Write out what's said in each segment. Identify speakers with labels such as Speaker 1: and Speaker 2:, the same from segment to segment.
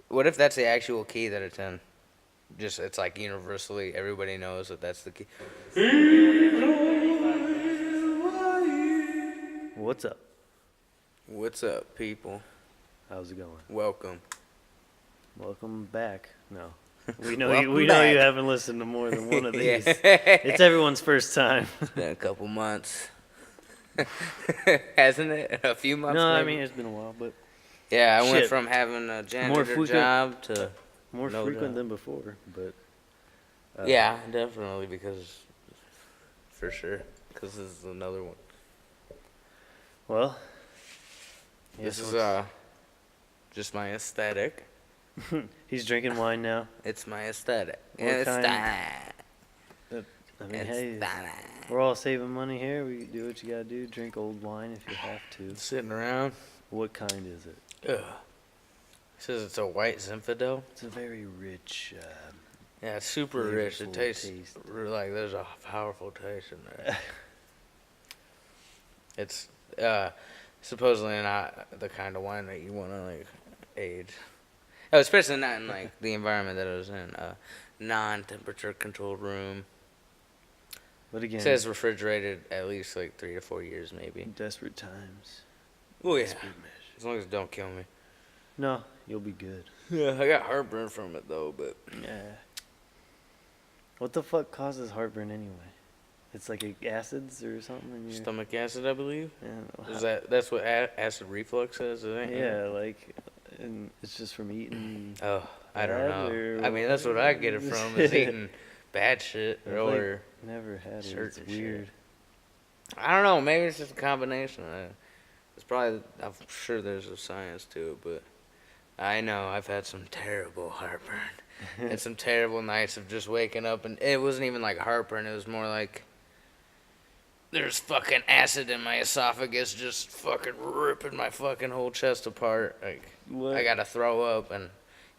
Speaker 1: What if that's the actual key that it's in? Just it's like universally everybody knows that that's the key.
Speaker 2: What's up?
Speaker 1: What's up, people?
Speaker 2: How's it going?
Speaker 1: Welcome.
Speaker 2: Welcome back. No. We know
Speaker 1: Welcome
Speaker 2: we know you
Speaker 1: back.
Speaker 2: haven't listened to more than one of
Speaker 1: Yeah.
Speaker 2: these. It's everyone's first time.
Speaker 1: It's been a couple months. Hasn't it? A few months
Speaker 2: No, I
Speaker 1: maybe?
Speaker 2: mean it's been a while, but
Speaker 1: Yeah, I went
Speaker 2: Shit.
Speaker 1: from having a janitor
Speaker 2: frequent-
Speaker 1: job to
Speaker 2: more
Speaker 1: no
Speaker 2: frequent
Speaker 1: job.
Speaker 2: than before. But
Speaker 1: Yeah, definitely, because for sure, because this is another one.
Speaker 2: well,
Speaker 1: This
Speaker 2: yes,
Speaker 1: is just my aesthetic.
Speaker 2: he's drinking wine now.
Speaker 1: It's my aesthetic.
Speaker 2: What
Speaker 1: Aesthetic.
Speaker 2: I mean, hey,
Speaker 1: Aesthetic.
Speaker 2: we're all saving money here. We do what you gotta do. Drink old wine if you have to.
Speaker 1: Sitting around.
Speaker 2: What kind is it?
Speaker 1: Ugh. It says it's a white Zinfandel.
Speaker 2: It's a very rich.
Speaker 1: Yeah, it's super rich. It
Speaker 2: Flavorful
Speaker 1: tastes
Speaker 2: taste.
Speaker 1: like there's a powerful taste in there. It's supposedly not the kind of wine that you want to like age. Oh, especially not in like the environment that it was in. Non-temperature controlled room.
Speaker 2: But again,
Speaker 1: It says refrigerated at least like 3 to 4 years maybe.
Speaker 2: desperate times.
Speaker 1: Oh yeah,
Speaker 2: Desperate measures.
Speaker 1: as long as it don't kill me.
Speaker 2: No, you'll be good.
Speaker 1: Yeah, I got heartburn from it though, but
Speaker 2: Yeah. What the fuck causes heartburn anyway? It's like acids or something in your
Speaker 1: stomach acid, I believe.
Speaker 2: Yeah,
Speaker 1: Is that's what acid reflux is? Isn't it?
Speaker 2: yeah, like, and it's just from eating.
Speaker 1: Oh, I don't
Speaker 2: Bad
Speaker 1: know.
Speaker 2: or
Speaker 1: I mean, that's what I get it from is eating bad shit
Speaker 2: I've,
Speaker 1: or
Speaker 2: Never had it. It's
Speaker 1: certain shit.
Speaker 2: weird.
Speaker 1: I don't know. Maybe it's just a combination. It's probably. I'm sure there's a science to it, but I know I've had some terrible heartburn and some terrible nights of just waking up, and it wasn't even like heartburn. It was more like there's fucking acid in my esophagus, just fucking ripping my fucking whole chest apart. Like
Speaker 2: What?
Speaker 1: I gotta throw up, and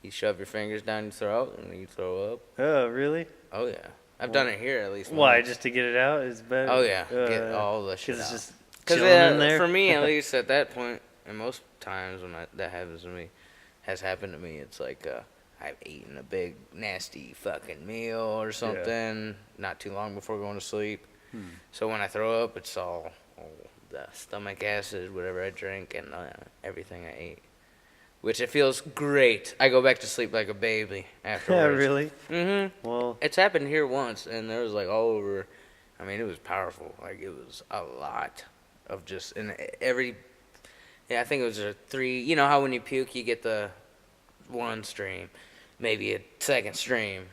Speaker 1: you shove your fingers down your throat, and you throw up.
Speaker 2: Oh, really?
Speaker 1: Oh yeah, I've done it here at least.
Speaker 2: Why?
Speaker 1: once.
Speaker 2: Just to get it out? Is bad.
Speaker 1: Oh yeah, get all the shit
Speaker 2: Because it's
Speaker 1: out.
Speaker 2: just
Speaker 1: Because
Speaker 2: chilling in there.
Speaker 1: for me, at least at that point, and most times when that happens to me, has happened to me, it's like I've eaten a big nasty fucking meal or something not too long before going to sleep. So when I throw up, it's all the stomach acid, whatever I drink, and everything I ate. Which it feels great. I go back to sleep like a baby
Speaker 2: Yeah,
Speaker 1: afterwards.
Speaker 2: really?
Speaker 1: Mm-hmm.
Speaker 2: Well,
Speaker 1: It's happened here once, and there was like all over. I mean, it was powerful. Like it was a lot of just and every. Yeah, I think it was a 3. You know how when you puke, you get the 1 stream, maybe a 2nd stream.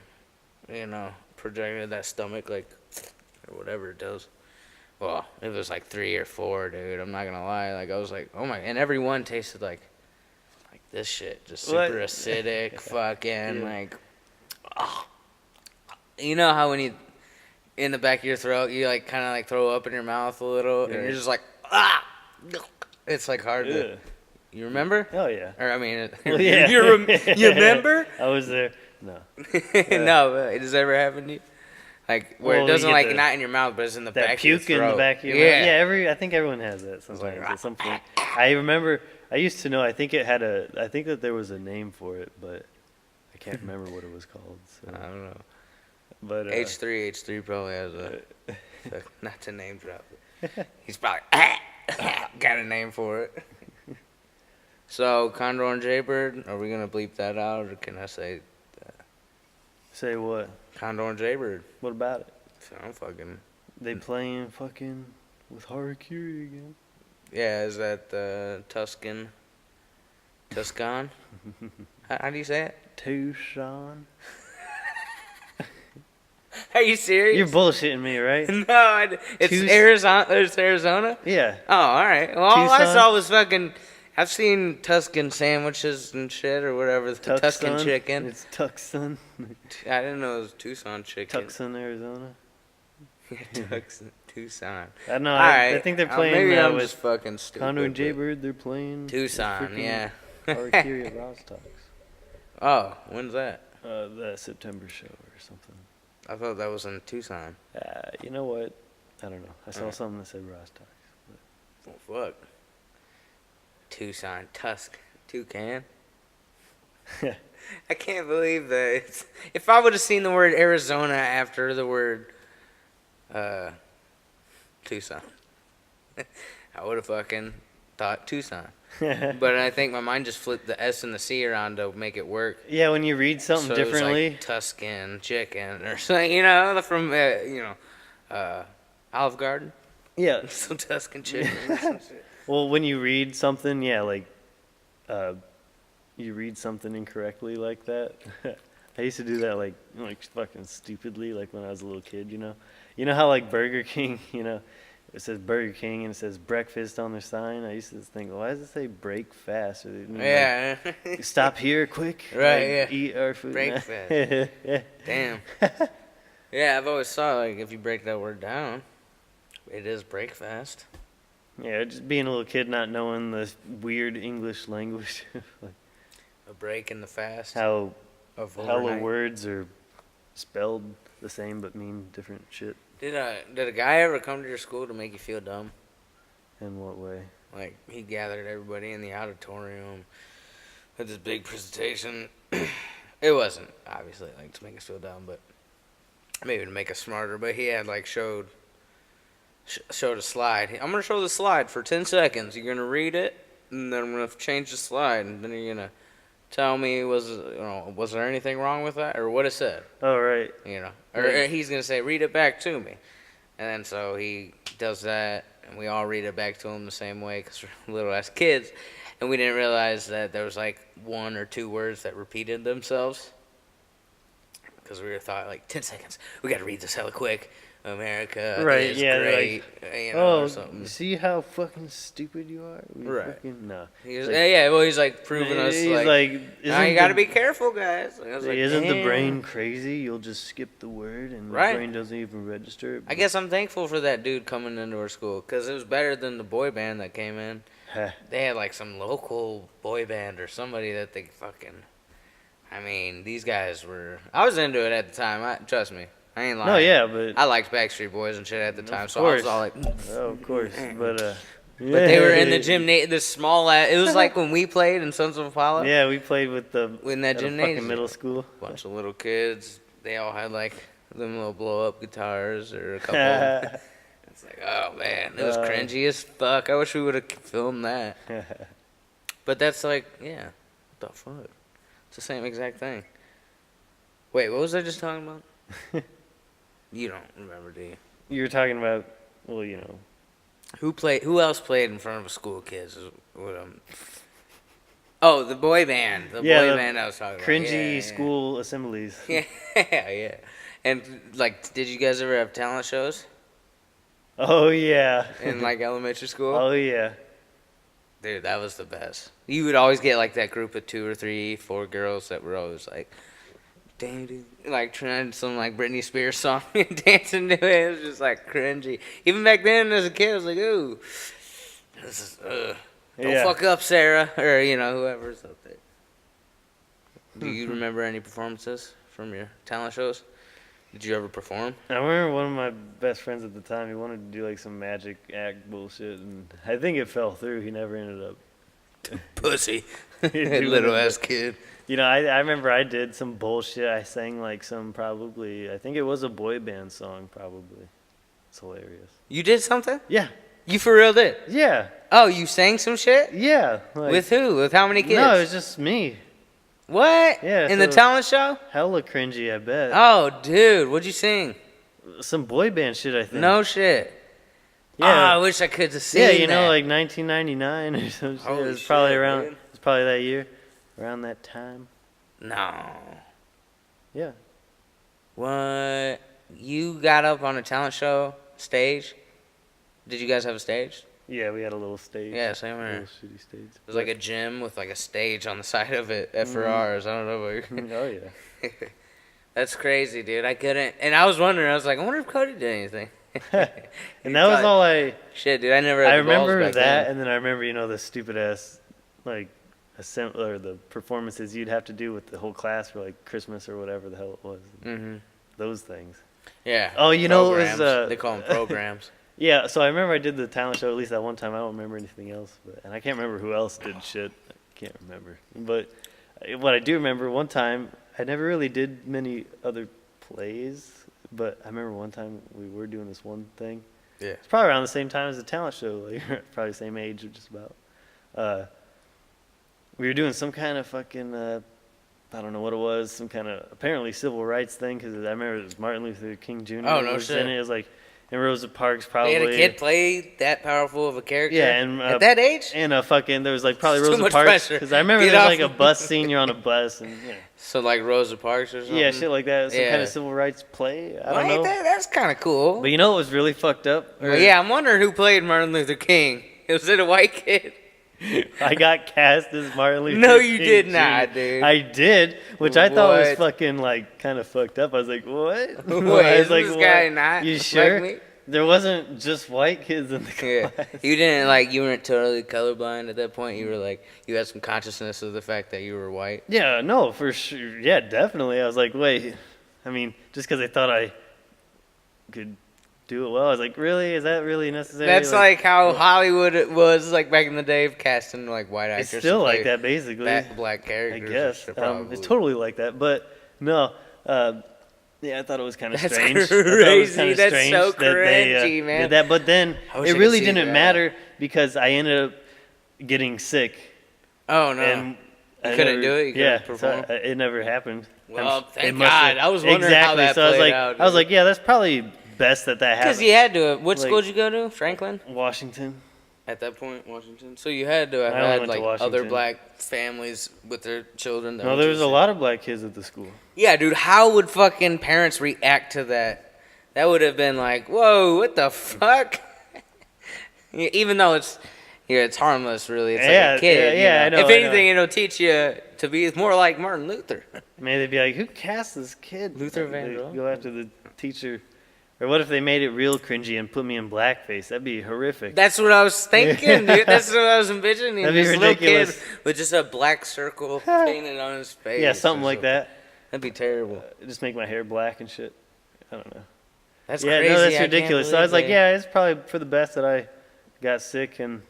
Speaker 1: You know, projected that stomach like, or whatever it does. Well, it was like 3 or 4, dude. I'm not gonna lie. Like I was like, oh my, and every one tasted like this shit, just super
Speaker 2: What?
Speaker 1: acidic, fucking
Speaker 2: Yeah.
Speaker 1: like. Oh. You know how when you in the back of your throat, you like kind of like throw up in your mouth a little, and
Speaker 2: Yeah.
Speaker 1: you're just like ah. It's like hard to.
Speaker 2: yeah.
Speaker 1: You remember?
Speaker 2: Oh yeah.
Speaker 1: Or I mean,
Speaker 2: Well, yeah.
Speaker 1: you remember?
Speaker 2: I was there. No.
Speaker 1: No, but does that ever happen to you? Like where
Speaker 2: Well,
Speaker 1: it
Speaker 2: you
Speaker 1: doesn't
Speaker 2: get
Speaker 1: like
Speaker 2: the-
Speaker 1: not in your mouth, but it's in the
Speaker 2: That
Speaker 1: back of your
Speaker 2: puke in
Speaker 1: throat.
Speaker 2: the back of your
Speaker 1: yeah.
Speaker 2: mouth. Yeah, I think everyone has that sometimes
Speaker 1: like,
Speaker 2: at some point. I remember I used to know, I think that there was a name for it, but I can't remember what it was called. So.
Speaker 1: I don't know.
Speaker 2: But
Speaker 1: H3 probably has a not to name drop it. He's probably got a name for it. So Condor and Jaybird, are we gonna bleep that out, or can I say
Speaker 2: say what?
Speaker 1: Condor and Jaybird?
Speaker 2: What about it?
Speaker 1: So I'm fucking.
Speaker 2: They playing fucking with Harakiri again.
Speaker 1: Yeah, is that Tuscan? How do you say it?
Speaker 2: Tucson.
Speaker 1: Are you serious?
Speaker 2: You're bullshitting me, right?
Speaker 1: No, it's Arizona. It's Arizona.
Speaker 2: Yeah.
Speaker 1: Oh, all right. Well, all I
Speaker 2: Tucson?
Speaker 1: saw was fucking. I've seen Tuscan sandwiches and shit or whatever. The Tuscan chicken.
Speaker 2: It's Tucson.
Speaker 1: I didn't know it was Tucson chicken.
Speaker 2: Tucson, Arizona.
Speaker 1: Tucson.
Speaker 2: I don't know.
Speaker 1: All
Speaker 2: I
Speaker 1: right.
Speaker 2: think they're playing
Speaker 1: Maybe I'm
Speaker 2: with
Speaker 1: just fucking stupid.
Speaker 2: Condor and
Speaker 1: but-
Speaker 2: Jaybird. They're playing
Speaker 1: Tucson,
Speaker 2: freaking
Speaker 1: yeah.
Speaker 2: Harakiri at Rostock's.
Speaker 1: Oh, when's that?
Speaker 2: The September show or something.
Speaker 1: I thought that was in Tucson.
Speaker 2: Ah, You know what? I don't know. I saw something that said Rostock.
Speaker 1: Oh, fuck. Tucson, toucan. I can't believe that. If I would have seen the word Arizona after the word Tucson, I would have fucking thought Tucson. But I think my mind just flipped the S and the C around to make it work.
Speaker 2: Yeah, when you read something
Speaker 1: So it was
Speaker 2: differently.
Speaker 1: like Tuscan chicken or something, from Olive Garden.
Speaker 2: Yeah.
Speaker 1: Some Tuscan chicken. Or some shit.
Speaker 2: Well, when you read something, you read something incorrectly like that. I used to do that like fucking stupidly, like when I was a little kid. You know how like Burger King, it says Burger King and it says breakfast on their sign. I used to think, why does it say break fast? Or,
Speaker 1: Yeah.
Speaker 2: Like, stop here quick.
Speaker 1: Right.
Speaker 2: Like, eat our food.
Speaker 1: Break fast. Damn. Yeah, I've always thought like if you break that word down, it is break fast.
Speaker 2: Yeah, just being a little kid, not knowing the weird English language. Like,
Speaker 1: A break in the fast.
Speaker 2: how
Speaker 1: Of
Speaker 2: the
Speaker 1: overnight.
Speaker 2: words are spelled the same but mean different shit.
Speaker 1: Did a guy ever come to your school to make you feel dumb?
Speaker 2: In what way?
Speaker 1: Like he gathered everybody in the auditorium, had this big presentation. It wasn't obviously like to make us feel dumb, but maybe to make us smarter. But he had like showed a slide. I'm gonna show the slide for 10 seconds. You're gonna read it, and then I'm gonna change the slide, and then you're gonna tell me was there anything wrong with that or what it said.
Speaker 2: Oh, right.
Speaker 1: Or he's gonna say read it back to me, and then so he does that, and we all read it back to him the same way because we're little ass kids, and we didn't realize that there was like 1 or 2 words that repeated themselves because we thought like 10 seconds. We gotta read this hella quick. America is great, or something.
Speaker 2: See how fucking stupid you are?
Speaker 1: Right.
Speaker 2: No.
Speaker 1: He's like proving us
Speaker 2: He's
Speaker 1: now you gotta be careful, guys. I was like,
Speaker 2: isn't the
Speaker 1: damn.
Speaker 2: brain crazy? You'll just skip the word and
Speaker 1: Right.
Speaker 2: the brain doesn't even register it.
Speaker 1: I guess I'm thankful for that dude coming into our school because it was better than the boy band that came in. They had like some local boy band or somebody that they fucking. I mean, these guys were. I was into it at the time. Trust me. I ain't lying.
Speaker 2: No, yeah, but
Speaker 1: I liked Backstreet Boys and shit at the time, so I
Speaker 2: course.
Speaker 1: was all like.
Speaker 2: oh, of course, but
Speaker 1: But they were in the gymnasium. This small. It was like when we played in Sons of Apollo.
Speaker 2: Yeah, we played with
Speaker 1: in that
Speaker 2: at a
Speaker 1: gymnasium.
Speaker 2: fucking middle school.
Speaker 1: Bunch of little kids. They all had like them little blow up guitars or a couple. It's like, oh man, it was cringy as fuck. I wish we would have filmed that. But that's like, yeah, what the fuck? It's the same exact thing. Wait, what was I just talking about? You don't remember, do you?
Speaker 2: You were talking about,
Speaker 1: Who else played in front of school kids? Oh, the boy band. The boy band I was talking about.
Speaker 2: Cringy school assemblies.
Speaker 1: Yeah, yeah. And like, did you guys ever have talent shows
Speaker 2: Oh, yeah.
Speaker 1: in like elementary school?
Speaker 2: Oh, yeah.
Speaker 1: Dude, that was the best. You would always get like that group of 2 or 3, 4 girls that were always like, damn, dude, like trying some like Britney Spears song and dancing to it. It was just like cringy. Even back then as a kid, I was like, ooh, this is, don't fuck up, Sarah, or whoever's up there. Do you remember any performances from your talent shows? Did you ever perform?
Speaker 2: I remember one of my best friends at the time, he wanted to do like some magic act bullshit, and I think it fell through. He never ended up.
Speaker 1: Pussy. Little ass kid.
Speaker 2: I remember I did some bullshit. I sang like I think it was a boy band song probably. It's hilarious.
Speaker 1: You did something?
Speaker 2: Yeah.
Speaker 1: You for real did?
Speaker 2: Yeah.
Speaker 1: Oh, you sang some shit?
Speaker 2: Yeah.
Speaker 1: With who? With how many kids?
Speaker 2: No, it was just me.
Speaker 1: What?
Speaker 2: Yeah.
Speaker 1: In the talent show?
Speaker 2: Hella cringy, I bet.
Speaker 1: Oh, dude. What'd you sing?
Speaker 2: Some boy band shit, I think.
Speaker 1: No shit.
Speaker 2: Yeah.
Speaker 1: Oh, I wish I could have seen that.
Speaker 2: Like 1999 or some shit.
Speaker 1: Holy
Speaker 2: It was probably
Speaker 1: shit,
Speaker 2: around.
Speaker 1: dude.
Speaker 2: It was probably that year, around that time.
Speaker 1: No.
Speaker 2: Yeah.
Speaker 1: What? You got up on a talent show stage? Did you guys have a stage?
Speaker 2: Yeah, we had a little stage.
Speaker 1: Yeah, same
Speaker 2: A
Speaker 1: here.
Speaker 2: little shitty stage.
Speaker 1: It was like a gym with like a stage on the side of it for ours. I don't know about
Speaker 2: Oh yeah.
Speaker 1: That's crazy, dude. I couldn't. And I was wondering. I was like, I wonder if Cody did anything.
Speaker 2: And that was all I.
Speaker 1: Shit, dude. I never. Had
Speaker 2: I
Speaker 1: the balls
Speaker 2: remember
Speaker 1: back
Speaker 2: that,
Speaker 1: then.
Speaker 2: and then I remember the stupid ass like or the performances you'd have to do with the whole class for like Christmas or whatever the hell it was.
Speaker 1: Mm-hmm.
Speaker 2: Those things.
Speaker 1: Yeah.
Speaker 2: Oh, you know, it was,
Speaker 1: programs. They call them programs.
Speaker 2: Yeah, so I remember I did the talent show at least that one time. I don't remember anything else, and I can't remember who else did shit. I can't remember. But what I do remember, one time, I never really did many other plays, but I remember one time we were doing this one thing.
Speaker 1: Yeah.
Speaker 2: It's probably around the same time as the talent show, like probably the same age, just about. We were doing some kind of fucking, I don't know what it was, some kind of apparently civil rights thing, because I remember it was Martin Luther King Jr.
Speaker 1: Oh, no
Speaker 2: was
Speaker 1: shit.
Speaker 2: in it. It was like in Rosa Parks, probably.
Speaker 1: They had a kid play that powerful of a character?
Speaker 2: Yeah, and
Speaker 1: at that age?
Speaker 2: And there was like probably
Speaker 1: It's too
Speaker 2: Rosa
Speaker 1: much
Speaker 2: Parks,
Speaker 1: pressure.
Speaker 2: because I remember
Speaker 1: Get
Speaker 2: there was
Speaker 1: off.
Speaker 2: like a bus scene. You're on a bus, and
Speaker 1: So like Rosa Parks or something?
Speaker 2: yeah, shit like that. Some
Speaker 1: Yeah.
Speaker 2: kind of civil rights play. I
Speaker 1: Well,
Speaker 2: don't know.
Speaker 1: That's kind of cool.
Speaker 2: But you know what was really fucked up?
Speaker 1: Well, yeah, I'm wondering who played Martin Luther King. Was it a white kid?
Speaker 2: I got cast as Martin Luther
Speaker 1: No, you
Speaker 2: King
Speaker 1: did
Speaker 2: Jr.
Speaker 1: not, dude.
Speaker 2: I did, which I thought was
Speaker 1: What?
Speaker 2: fucking like kind of fucked up. I was like, what?
Speaker 1: Wait,
Speaker 2: I was
Speaker 1: is
Speaker 2: like,
Speaker 1: this
Speaker 2: what?
Speaker 1: guy not
Speaker 2: You
Speaker 1: like
Speaker 2: sure?
Speaker 1: me?
Speaker 2: There wasn't just white kids in the
Speaker 1: Yeah.
Speaker 2: class.
Speaker 1: You didn't like, you weren't totally colorblind at that point. You were like, you had some consciousness of the fact that you were white.
Speaker 2: Yeah, no, for sure. Yeah, definitely. I was like, wait. I mean, just because I thought I could do it well, I was like, really? Is that really necessary?
Speaker 1: That's like how Hollywood was like back in the day of casting like white
Speaker 2: it's
Speaker 1: actors.
Speaker 2: still
Speaker 1: to
Speaker 2: like
Speaker 1: play
Speaker 2: that, basically.
Speaker 1: black
Speaker 2: I
Speaker 1: characters.
Speaker 2: guess.
Speaker 1: and shit, probably.
Speaker 2: It's totally like that. But no, yeah, I thought it was kind of
Speaker 1: That's
Speaker 2: strange. I thought it was
Speaker 1: crazy.
Speaker 2: kinda
Speaker 1: That's
Speaker 2: strange
Speaker 1: so
Speaker 2: that they,
Speaker 1: cringy, man.
Speaker 2: did that. But then
Speaker 1: I wish
Speaker 2: it
Speaker 1: I could
Speaker 2: really
Speaker 1: see
Speaker 2: didn't
Speaker 1: that.
Speaker 2: matter because I ended up getting sick.
Speaker 1: Oh no.
Speaker 2: And
Speaker 1: You
Speaker 2: I
Speaker 1: couldn't
Speaker 2: never-
Speaker 1: do it? You
Speaker 2: yeah,
Speaker 1: couldn't
Speaker 2: so
Speaker 1: perform?
Speaker 2: it never happened.
Speaker 1: Well,
Speaker 2: It
Speaker 1: thank
Speaker 2: must have-
Speaker 1: God. I was wondering how that
Speaker 2: so I was
Speaker 1: played
Speaker 2: like,
Speaker 1: out.
Speaker 2: I was
Speaker 1: dude.
Speaker 2: like, yeah, that's probably best that
Speaker 1: because
Speaker 2: happened.
Speaker 1: you had to. What
Speaker 2: Like-
Speaker 1: school did you go to? Franklin.
Speaker 2: Washington.
Speaker 1: At that point, Washington. So you had to have
Speaker 2: I only
Speaker 1: had
Speaker 2: went to
Speaker 1: like other
Speaker 2: Washington.
Speaker 1: black families with their children. that
Speaker 2: No,
Speaker 1: went
Speaker 2: there
Speaker 1: to
Speaker 2: was
Speaker 1: the
Speaker 2: a
Speaker 1: same-
Speaker 2: lot of black kids at the school.
Speaker 1: Yeah, dude. How would fucking parents react to that? That would have been like, whoa, what the fuck? Yeah, even though it's harmless, really. It's
Speaker 2: Yeah,
Speaker 1: like a kid.
Speaker 2: yeah,
Speaker 1: you know?
Speaker 2: I know,
Speaker 1: If
Speaker 2: I
Speaker 1: anything,
Speaker 2: know.
Speaker 1: it'll teach you to be more like Martin Luther.
Speaker 2: Maybe they'd be like, who cast this kid?
Speaker 1: Luther
Speaker 2: They
Speaker 1: Vandross?
Speaker 2: go after the teacher. Or what if they made it real cringy and put me in blackface? That'd be horrific.
Speaker 1: That's what I was thinking, dude. That's what I was envisioning.
Speaker 2: That'd be
Speaker 1: This little
Speaker 2: ridiculous.
Speaker 1: kid with just a black circle painted on his face.
Speaker 2: Yeah,
Speaker 1: or
Speaker 2: something like that.
Speaker 1: That'd be terrible.
Speaker 2: Just make my hair black and shit. I don't know.
Speaker 1: That's
Speaker 2: Yeah,
Speaker 1: crazy.
Speaker 2: no,
Speaker 1: I
Speaker 2: that's
Speaker 1: can't
Speaker 2: ridiculous. So I was
Speaker 1: believe
Speaker 2: like,
Speaker 1: they-
Speaker 2: yeah, it's probably for the best that I got sick and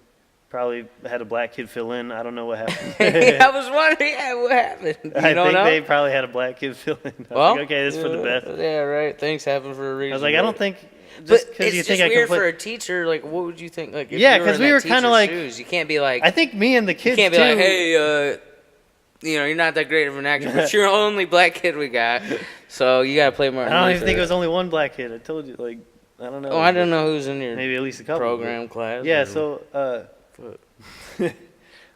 Speaker 2: probably had a black kid fill in. I don't know what happened.
Speaker 1: I was wondering, yeah, what happened. You
Speaker 2: I
Speaker 1: don't
Speaker 2: think
Speaker 1: know?
Speaker 2: they probably had a black kid fill in. I was
Speaker 1: Well,
Speaker 2: like, okay, this is for the best.
Speaker 1: Yeah, right. Things happen for a reason.
Speaker 2: I was like, I don't think
Speaker 1: But
Speaker 2: just
Speaker 1: it's
Speaker 2: because you
Speaker 1: just
Speaker 2: think I can
Speaker 1: weird
Speaker 2: play.
Speaker 1: for a teacher. Like, what would you think? Like, if
Speaker 2: Yeah,
Speaker 1: you were
Speaker 2: 'cause
Speaker 1: in
Speaker 2: we
Speaker 1: that
Speaker 2: were kinda
Speaker 1: teacher's
Speaker 2: like-
Speaker 1: shoes, you can't be like,
Speaker 2: I think me and the
Speaker 1: you
Speaker 2: kids
Speaker 1: can't be
Speaker 2: too.
Speaker 1: like, hey, you're not that great of an actor, but you're the only black kid we got, so you gotta play
Speaker 2: I
Speaker 1: Martin
Speaker 2: don't even
Speaker 1: Luther.
Speaker 2: think it was only one black kid. I told you, like, I don't know.
Speaker 1: Oh, I don't know who's in your
Speaker 2: Maybe at least a couple.
Speaker 1: program class.
Speaker 2: But, yeah,
Speaker 1: or-
Speaker 2: so,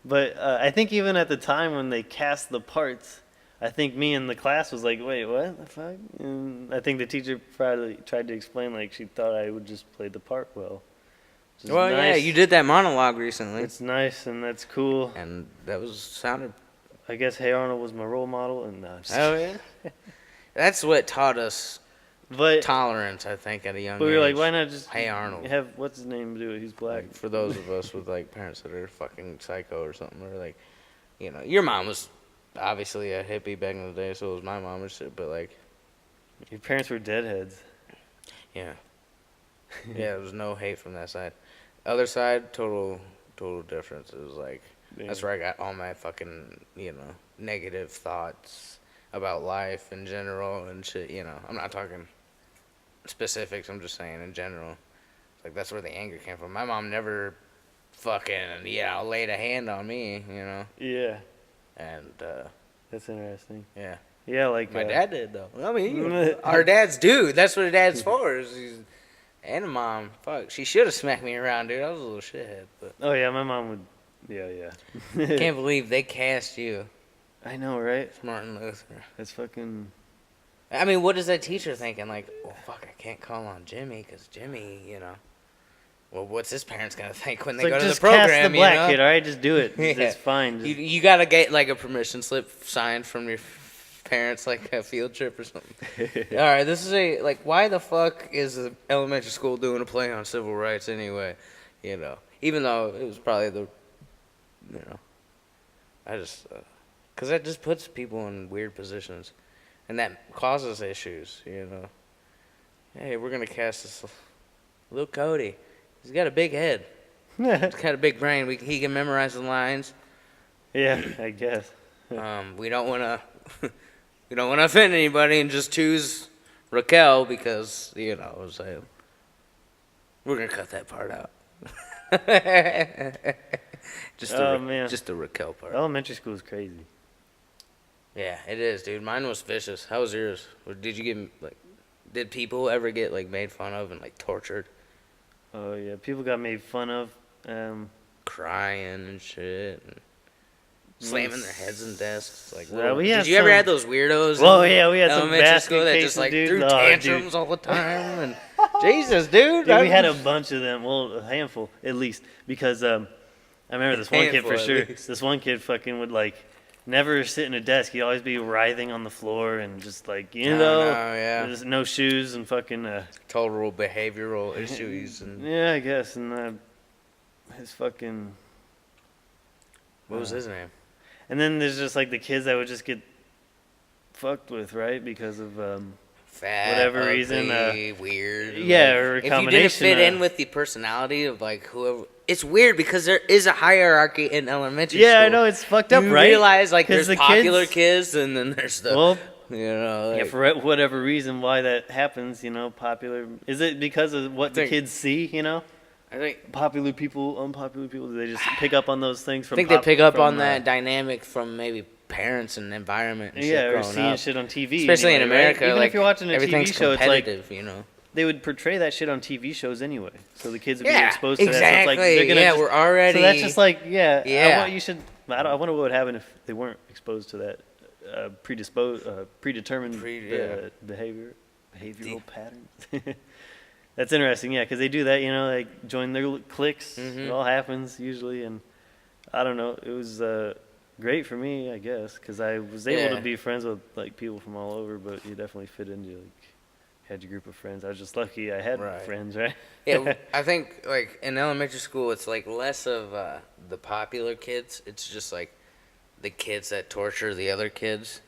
Speaker 2: but I think even at the time when they cast the parts, I think me and the class was like, wait, what the fuck? And I think the teacher probably tried to explain, like, she thought I would just play the part well. Which is
Speaker 1: Well, yeah,
Speaker 2: nice.
Speaker 1: you did that monologue recently,
Speaker 2: It's nice and that's cool.
Speaker 1: and that was sounded.
Speaker 2: I guess Hey Arnold was my role model, and
Speaker 1: Oh yeah, that's what taught us
Speaker 2: but
Speaker 1: tolerance. I think at a young
Speaker 2: we
Speaker 1: age.
Speaker 2: were like, why not just
Speaker 1: Hey Arnold.
Speaker 2: have what's his name do it? He's black.
Speaker 1: Like, for those of us with like parents that are fucking psycho or something, or like, you know, your mom was obviously a hippie back in the day, so was my mom and shit. But like,
Speaker 2: Your parents were deadheads.
Speaker 1: yeah, yeah, there was no hate from that side. Other side, total difference. It was like that's where I got all my fucking negative thoughts about life in general and shit. I'm not talking specifics. I'm just saying in general. Like that's where the anger came from. My mom never fucking laid a hand on me.
Speaker 2: Yeah,
Speaker 1: And
Speaker 2: that's interesting.
Speaker 1: yeah.
Speaker 2: Yeah, like
Speaker 1: My dad did though. I mean, our dads do. That's what a dad's for. And a mom. Fuck, she should have smacked me around, dude. I was a little shithead, but
Speaker 2: Oh yeah, my mom would. Yeah.
Speaker 1: can't believe they cast you,
Speaker 2: I know, right?
Speaker 1: Martin Luther.
Speaker 2: That's fucking.
Speaker 1: I mean, what is that teacher thinking? Like, well, fuck, I can't call on Jimmy because Jimmy, well, what's his parents gonna think when
Speaker 2: It's
Speaker 1: they
Speaker 2: like,
Speaker 1: go to the
Speaker 2: just
Speaker 1: program?
Speaker 2: cast the black kid, all right? Just do it.
Speaker 1: Yeah.
Speaker 2: It's fine. Just,
Speaker 1: You gotta get like a permission slip signed from your parents, like a field trip or something. All right, this is why the fuck is the elementary school doing a play on civil rights anyway? Even though it was probably I just, because that just puts people in weird positions, and that causes issues. Hey, we're gonna cast this little Cody. He's got a big head. He's got a big brain. He can memorize the lines.
Speaker 2: Yeah, I guess.
Speaker 1: We don't wanna we don't wanna offend anybody and just choose Raquel because I'm saying we're gonna cut that part out.
Speaker 2: Man.
Speaker 1: Just the Raquel part.
Speaker 2: Elementary school is crazy.
Speaker 1: Yeah, it is, dude. Mine was vicious. How was yours? Did people ever get made fun of and tortured,
Speaker 2: Oh yeah, people got made fun of.
Speaker 1: crying and shit, and slamming their heads in desks?
Speaker 2: we had
Speaker 1: did you ever
Speaker 2: some-
Speaker 1: have those weirdos?
Speaker 2: Well,
Speaker 1: in
Speaker 2: yeah, we had some
Speaker 1: elementary
Speaker 2: basket
Speaker 1: school that
Speaker 2: cases,
Speaker 1: just
Speaker 2: dude.
Speaker 1: threw
Speaker 2: Oh,
Speaker 1: tantrums
Speaker 2: dude.
Speaker 1: all the time. And Jesus, dude.
Speaker 2: Dude, we had a bunch of them. Well, a handful at least, because I remember this one kid
Speaker 1: Handful,
Speaker 2: for
Speaker 1: at
Speaker 2: sure.
Speaker 1: least.
Speaker 2: This one kid fucking would never sit in a desk. He'd always be writhing on the floor and just
Speaker 1: yeah.
Speaker 2: just no shoes and fucking
Speaker 1: Total behavioral issues and
Speaker 2: yeah, I guess. And his fucking
Speaker 1: what was his name?
Speaker 2: and then there's just the kids that would just get fucked with, right? Because of
Speaker 1: Fat,
Speaker 2: whatever
Speaker 1: ugly,
Speaker 2: reason,
Speaker 1: weird.
Speaker 2: yeah, or a
Speaker 1: if you didn't
Speaker 2: combination
Speaker 1: fit in
Speaker 2: of-
Speaker 1: with the personality of whoever, it's weird because there is a hierarchy in elementary school.
Speaker 2: yeah, I know it's fucked up,
Speaker 1: You
Speaker 2: right?
Speaker 1: realize
Speaker 2: 'Cause
Speaker 1: there's
Speaker 2: the
Speaker 1: popular
Speaker 2: kids-
Speaker 1: kids and then there's the
Speaker 2: Well,
Speaker 1: like,
Speaker 2: yeah, for whatever reason, why that happens, popular. Is it because of what the
Speaker 1: think-
Speaker 2: kids see,
Speaker 1: I think
Speaker 2: Popular people, unpopular people, do they just pick up on those things from
Speaker 1: I think they pick up
Speaker 2: from,
Speaker 1: on that dynamic from maybe parents and environment and shit
Speaker 2: yeah, or
Speaker 1: growing
Speaker 2: seeing
Speaker 1: up.
Speaker 2: shit on TV.
Speaker 1: Especially in
Speaker 2: anyway, right?
Speaker 1: America,
Speaker 2: Even if you're watching a TV
Speaker 1: everything's
Speaker 2: show, it's
Speaker 1: competitive,
Speaker 2: they would portray that shit on TV shows anyway. So the kids would be
Speaker 1: Yeah,
Speaker 2: exposed to
Speaker 1: exactly.
Speaker 2: that. So it's they're gonna
Speaker 1: Yeah,
Speaker 2: just,
Speaker 1: we're already.
Speaker 2: So that's just yeah.
Speaker 1: Yeah.
Speaker 2: You should. I wonder what would happen if they weren't exposed to that predetermined behavioral patterns. That's interesting, yeah, because they do that, join their cliques.
Speaker 1: Mhm.
Speaker 2: It all happens usually, and I don't know. It was great for me, I guess, because I was able
Speaker 1: Yeah.
Speaker 2: to be friends with people from all over. But you definitely fit into had your group of friends. I was just lucky I had
Speaker 1: Right.
Speaker 2: friends, right?
Speaker 1: Yeah, I think in elementary school it's less of the popular kids. It's just the kids that torture the other kids,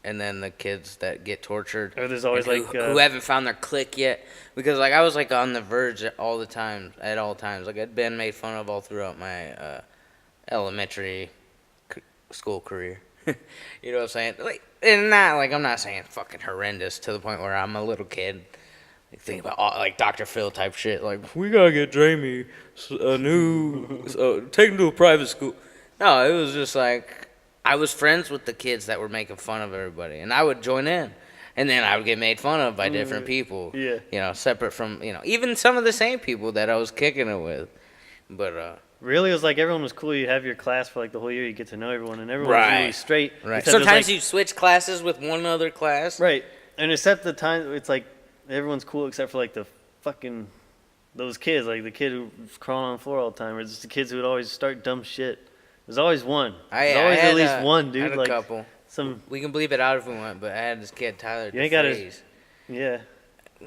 Speaker 1: and then the kids that get tortured.
Speaker 2: Or there's always
Speaker 1: and who haven't found their clique yet. Because I was on the verge all the time, at all times. I'd been made fun of all throughout my elementary school career. You know what I'm saying? And not I'm not saying fucking horrendous to the point where I'm a little kid. Think about all, Dr. Phil type shit. We gotta get Jamie a new, take him to a private school. No, it was just I was friends with the kids that were making fun of everybody, and I would join in, and then I would get made fun of by different people.
Speaker 2: Yeah.
Speaker 1: Separate from even some of the same people that I was kicking it with, but
Speaker 2: Really, it was everyone was cool. You have your class for the whole year. You get to know everyone, and everyone was really
Speaker 1: Right.
Speaker 2: straight.
Speaker 1: right.
Speaker 2: Except it was,
Speaker 1: Sometimes you switch classes with one other class.
Speaker 2: right, and except the time it's everyone's cool except for the fucking those kids, the kid who was crawling on the floor all the time, or just the kids who would always start dumb shit. There's always one. There's always
Speaker 1: I had,
Speaker 2: at least one, dude.
Speaker 1: I had a couple.
Speaker 2: Some,
Speaker 1: We can bleep it out if we want, but I had this kid Tyler.
Speaker 2: You ain't gotta-
Speaker 1: DeFreeze.
Speaker 2: yeah.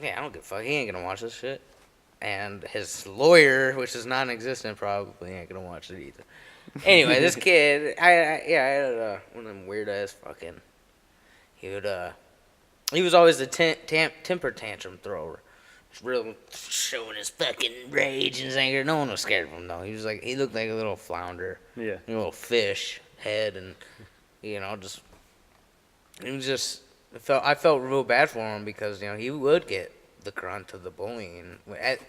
Speaker 1: Yeah, I don't give a fuck. He ain't gonna watch this shit. And his lawyer, which is non-existent, probably ain't gonna watch it either. Anyway, this kid, I had one of them weird ass fucking. He was always the temper tantrum thrower. Real showing his fucking rage and his anger. No one was scared of him though. He looked like a little flounder,
Speaker 2: Yeah.
Speaker 1: a little fish head, and just. It was just. I felt real bad for him because he would get the grunt of the bullying at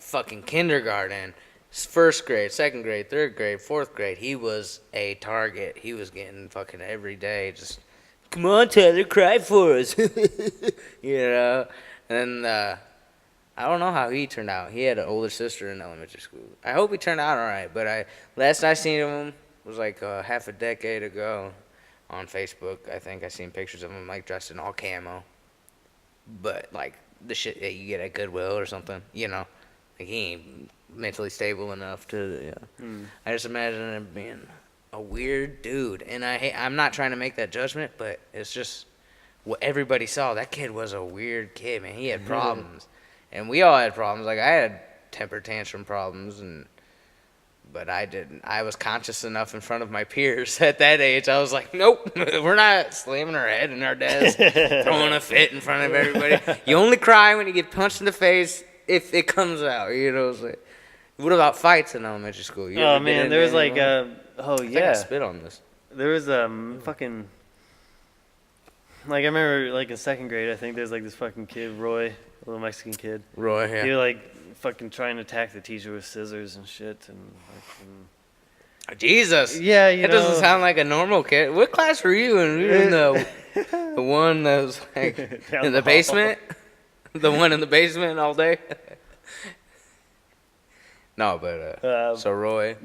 Speaker 1: fucking kindergarten, first grade, second grade, third grade, fourth grade. He was a target. He was getting fucking every day. Just come on, Tyler, cry for us, And I don't know how he turned out. He had an older sister in elementary school. I hope he turned out all right. But last I seen him was half a decade ago. On Facebook, I think I seen pictures of him dressed in all camo, but the shit that you get at Goodwill or something, he ain't mentally stable enough to. I just imagine him being a weird dude, and I'm not trying to make that judgment, but it's just what everybody saw. That kid was a weird kid, man. He had problems, and we all had problems. I had temper tantrum problems, and But I didn't. I was conscious enough in front of my peers at that age. I was like, nope, we're not slamming our head in our desk, throwing a fit in front of everybody. You only cry when you get punched in the face if it comes out. You know, it's like, what about fights in elementary school? You
Speaker 2: Oh
Speaker 1: ever
Speaker 2: man,
Speaker 1: get
Speaker 2: there was
Speaker 1: into
Speaker 2: like
Speaker 1: any more?
Speaker 2: oh
Speaker 1: I think I
Speaker 2: yeah,
Speaker 1: spit on this.
Speaker 2: there was fucking like I remember like in second grade I think there's like this fucking kid Roy, a little Mexican kid.
Speaker 1: Roy,
Speaker 2: He
Speaker 1: yeah.
Speaker 2: was like fucking trying to attack the teacher with scissors and shit and fucking
Speaker 1: Jesus.
Speaker 2: yeah, you
Speaker 1: That
Speaker 2: know.
Speaker 1: doesn't sound like a normal kid. What class were you in? You were in the one that was like
Speaker 2: Down
Speaker 1: in
Speaker 2: the
Speaker 1: the
Speaker 2: hall.
Speaker 1: basement? The one in the basement all day? No, but so Roy,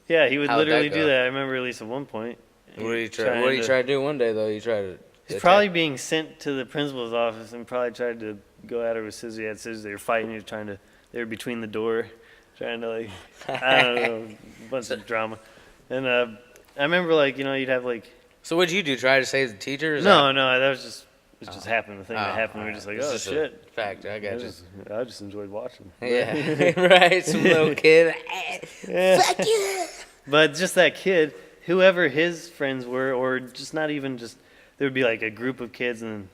Speaker 2: Yeah, he would
Speaker 1: How'd that
Speaker 2: literally
Speaker 1: go?
Speaker 2: do that. I remember at least at one point.
Speaker 1: what did he try?
Speaker 2: trying
Speaker 1: What did he
Speaker 2: to-
Speaker 1: try to do one day though? He tried to.
Speaker 2: He's
Speaker 1: attack-
Speaker 2: probably being sent to the principal's office and probably tried to go at her with scissors. He had scissors. They were fighting. He was trying to. They were between the door, trying to like, I don't know, a bunch of drama. And I remember like you'd have like.
Speaker 1: So what'd you do? Try to save the teacher? Is
Speaker 2: No, that was just. It just happened. The thing that
Speaker 1: Oh,
Speaker 2: happened. We were
Speaker 1: alright.
Speaker 2: just like,
Speaker 1: It's
Speaker 2: oh
Speaker 1: just a
Speaker 2: shit.
Speaker 1: fact. I got you.
Speaker 2: I just enjoyed watching.
Speaker 1: Yeah, right. Some little kid.
Speaker 2: Yeah.
Speaker 1: Fuck you.
Speaker 2: But just that kid, whoever his friends were, or just not even just, there would be like a group of kids and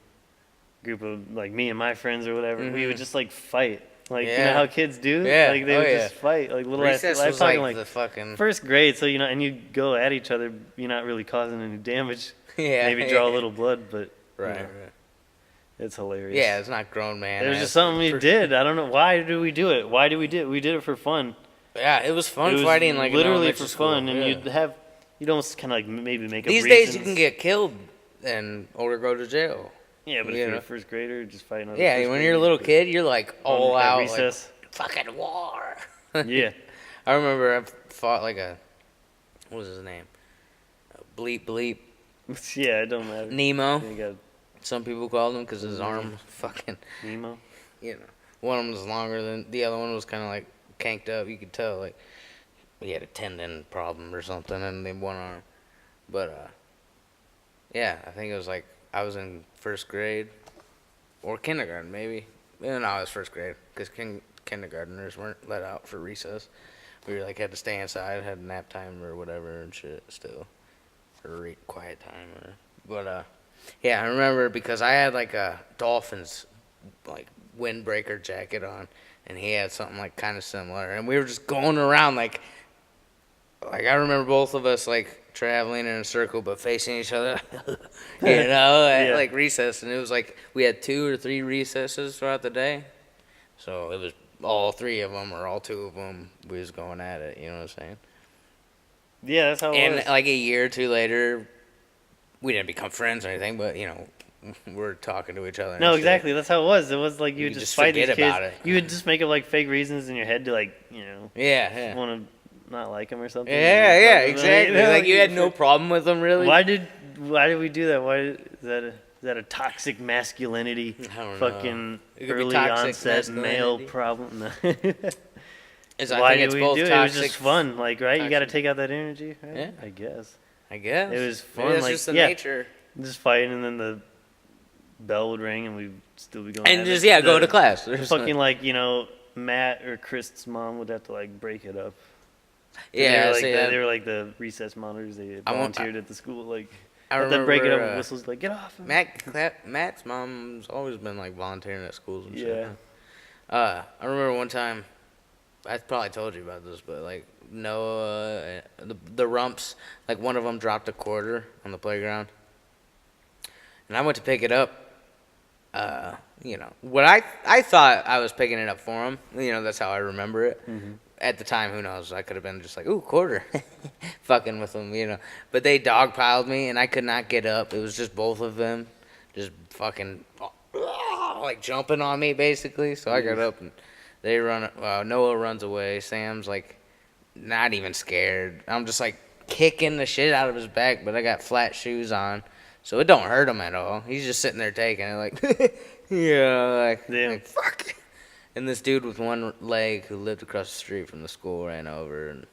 Speaker 2: a group of like me and my friends or whatever. We would just like fight. Like, you know
Speaker 1: Yeah.
Speaker 2: how kids do?
Speaker 1: Yeah.
Speaker 2: Like they
Speaker 1: Oh,
Speaker 2: would
Speaker 1: yeah.
Speaker 2: just fight. Like little
Speaker 1: Recess
Speaker 2: I'm
Speaker 1: was
Speaker 2: talking
Speaker 1: like the fucking.
Speaker 2: first grade, so and you go at each other, you're not really causing any damage.
Speaker 1: Yeah.
Speaker 2: Maybe draw a little blood, but
Speaker 1: Right.
Speaker 2: know,
Speaker 1: Right.
Speaker 2: it's hilarious.
Speaker 1: Yeah, it's not grown man.
Speaker 2: It was just something we did. I don't know. Why do we do it? Why do we do it? We did it for fun.
Speaker 1: Yeah, it was fun
Speaker 2: It was
Speaker 1: fighting like in
Speaker 2: literally
Speaker 1: elementary
Speaker 2: for
Speaker 1: school,
Speaker 2: fun, and
Speaker 1: yeah.
Speaker 2: you'd almost kind of like maybe make up
Speaker 1: These days you
Speaker 2: reasons.
Speaker 1: can get killed and or go to jail.
Speaker 2: Yeah, but if
Speaker 1: you
Speaker 2: you're
Speaker 1: know.
Speaker 2: a first grader, just fighting other
Speaker 1: Yeah,
Speaker 2: first
Speaker 1: when you're a
Speaker 2: graders,
Speaker 1: little
Speaker 2: but-
Speaker 1: kid, you're like all
Speaker 2: at
Speaker 1: out,
Speaker 2: recess.
Speaker 1: like fucking war.
Speaker 2: Yeah.
Speaker 1: I remember I fought like what was his name? Bleep Bleep
Speaker 2: Yeah, it don't matter.
Speaker 1: Nemo.
Speaker 2: You got
Speaker 1: Some people called him because his arm was fucking,
Speaker 2: Nemo.
Speaker 1: one of them was longer than the other one was kind of like canked up. You could tell like he had a tendon problem or something in the one arm. But yeah, I think it was like I was in first grade or kindergarten maybe. No, it was first grade because kindergartners weren't let out for recess. We were like had to stay inside, had nap time or whatever and shit still, or quiet time or. But yeah, I remember because I had like a Dolphins like windbreaker jacket on, and he had something like kind of similar, and we were just going around like I remember both of us like traveling in a circle but facing each other, at
Speaker 2: Yeah.
Speaker 1: like recess, and it was like we had 2 or 3 recesses throughout the day, so it was all 3 of them or all 2 of them. We was going at it, you know what I'm saying?
Speaker 2: Yeah, that's how it
Speaker 1: And
Speaker 2: was.
Speaker 1: like a year or 2 later, we didn't become friends or anything, but we're talking to each other. and
Speaker 2: No,
Speaker 1: shit.
Speaker 2: exactly. That's how it was. It was like you
Speaker 1: You
Speaker 2: would
Speaker 1: could
Speaker 2: just
Speaker 1: just
Speaker 2: fight these
Speaker 1: forget
Speaker 2: kids.
Speaker 1: about it.
Speaker 2: You would just make up like fake reasons in your head to like
Speaker 1: Yeah.
Speaker 2: want to not like them or something.
Speaker 1: Yeah, exactly. Like you had no problem with them, really.
Speaker 2: Why did we do that? Why is that a toxic masculinity?
Speaker 1: I don't know.
Speaker 2: Fucking
Speaker 1: It could be
Speaker 2: early
Speaker 1: toxic
Speaker 2: onset male
Speaker 1: masculinity.
Speaker 2: problem. No.
Speaker 1: I
Speaker 2: Why
Speaker 1: think
Speaker 2: did
Speaker 1: it's
Speaker 2: we
Speaker 1: both
Speaker 2: do it? It was
Speaker 1: toxic.
Speaker 2: just fun, like right. You got to
Speaker 1: toxic.
Speaker 2: take out that energy, right?
Speaker 1: Yeah.
Speaker 2: I guess.
Speaker 1: I guess
Speaker 2: It was
Speaker 1: Maybe
Speaker 2: fun,
Speaker 1: that's
Speaker 2: like,
Speaker 1: just the
Speaker 2: yeah.
Speaker 1: nature.
Speaker 2: Just fighting, and then the bell would ring, and we'd still be going.
Speaker 1: And
Speaker 2: at
Speaker 1: just
Speaker 2: it.
Speaker 1: go
Speaker 2: The
Speaker 1: to class. There's
Speaker 2: Fucking
Speaker 1: no-
Speaker 2: like Matt or Chris's mom would have to like break it up.
Speaker 1: yeah.
Speaker 2: they were, like,
Speaker 1: see,
Speaker 2: they were like the recess monitors. They
Speaker 1: I won't-
Speaker 2: volunteered at the school. Like
Speaker 1: I
Speaker 2: had to break it up
Speaker 1: remember,
Speaker 2: with whistles. Like get off.
Speaker 1: Matt's mom's always been like volunteering at schools and
Speaker 2: Yeah.
Speaker 1: shit. I remember one time, I probably told you about this, but like Noah, the Rumps, like one of them dropped a quarter on the playground, and I went to pick it up. What I thought I was picking it up for him. That's how I remember it.
Speaker 2: Mm-hmm.
Speaker 1: At the time, who knows? I could have been just like, ooh, quarter, fucking with them, But they dogpiled me, and I could not get up. It was just both of them, just fucking like jumping on me, basically. So I got up, and they run. Noah runs away. Sam's like not even scared. I'm just like kicking the shit out of his back, but I got flat shoes on, so it don't hurt him at all. He's just sitting there taking it, like,
Speaker 2: Damn.
Speaker 1: like fuck. And this dude with one leg who lived across the street from the school ran over and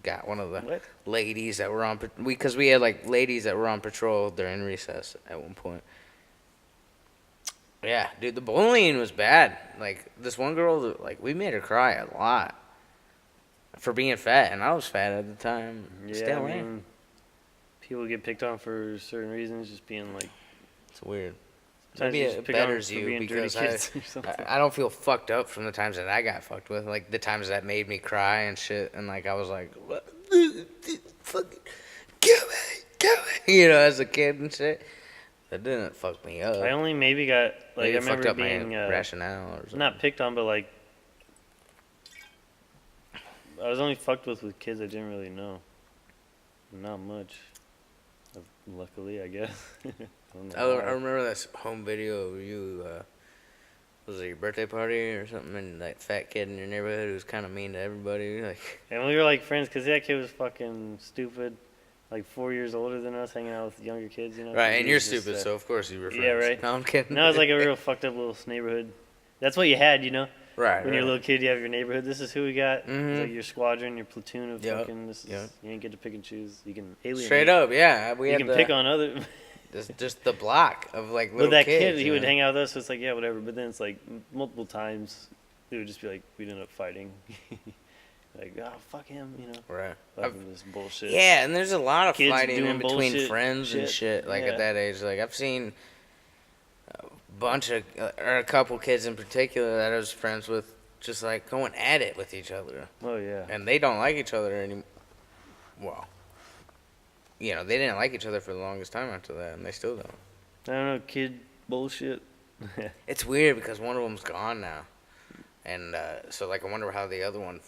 Speaker 1: got one of the
Speaker 2: What?
Speaker 1: ladies that were on because we had like ladies that were on patrol during recess at one point. Yeah, dude, the bullying was bad. Like this one girl, like we made her cry a lot. for being fat, and I was fat at the time.
Speaker 2: Yeah,
Speaker 1: Still
Speaker 2: I
Speaker 1: am.
Speaker 2: mean, people get picked on for certain reasons, just being like.
Speaker 1: It's weird.
Speaker 2: Sometimes
Speaker 1: Maybe
Speaker 2: you
Speaker 1: it
Speaker 2: just pick on
Speaker 1: betters
Speaker 2: for
Speaker 1: you
Speaker 2: being dirty
Speaker 1: because
Speaker 2: kids or something.
Speaker 1: I don't feel fucked up from the times that I got fucked with, like the times that made me cry and shit, and like I was like, what? Fucking kill me, you know, as a kid and shit. That didn't fuck me up.
Speaker 2: I only maybe got like
Speaker 1: Maybe
Speaker 2: I
Speaker 1: it fucked
Speaker 2: remember
Speaker 1: up
Speaker 2: being
Speaker 1: my rationale or something.
Speaker 2: not picked on, but like I was only fucked with kids I didn't really know. Not much. Luckily, I guess.
Speaker 1: I remember that home video of you. Was it your birthday party or something? And that fat kid in your neighborhood who was kind of mean to everybody. Like,
Speaker 2: and we were like friends because that kid was fucking stupid, like 4 years older than us, hanging out with younger kids, you know.
Speaker 1: right, and
Speaker 2: He
Speaker 1: you're
Speaker 2: was just,
Speaker 1: stupid, so of course you were friends.
Speaker 2: yeah, right.
Speaker 1: No, I'm kidding.
Speaker 2: No, it was like a real fucked up little neighborhood. That's what you had, you know.
Speaker 1: right.
Speaker 2: When you're a little kid, you have your neighborhood. This is who we got.
Speaker 1: Mhm.
Speaker 2: It's like your squadron, your platoon of
Speaker 1: Yep.
Speaker 2: fucking. This is,
Speaker 1: Yep.
Speaker 2: You ain't get to pick and choose. You can alienate.
Speaker 1: Straight up, yeah. We
Speaker 2: You
Speaker 1: had
Speaker 2: can
Speaker 1: the,
Speaker 2: pick on other.
Speaker 1: just the block of like little
Speaker 2: But that
Speaker 1: kids.
Speaker 2: kid, he
Speaker 1: you
Speaker 2: would
Speaker 1: know?
Speaker 2: hang out with us. So it's like, yeah, whatever. But then it's like multiple times, it would just be like we'd end up fighting. Like, oh fuck him, you know.
Speaker 1: Right.
Speaker 2: Fucking this bullshit.
Speaker 1: Yeah, and there's a lot of
Speaker 2: Kids
Speaker 1: fighting
Speaker 2: doing
Speaker 1: in between
Speaker 2: bullshit
Speaker 1: friends and shit. Like
Speaker 2: yeah.
Speaker 1: at that age, like I've seen a bunch of or a couple kids in particular that I was friends with, just like going at it with each other,
Speaker 2: Oh yeah.
Speaker 1: and they don't like each other anymore. Well, you know, they didn't like each other for the longest time after that, and they still don't.
Speaker 2: I don't know, kid bullshit.
Speaker 1: It's weird because one of them's gone now, and so like I wonder how the other one,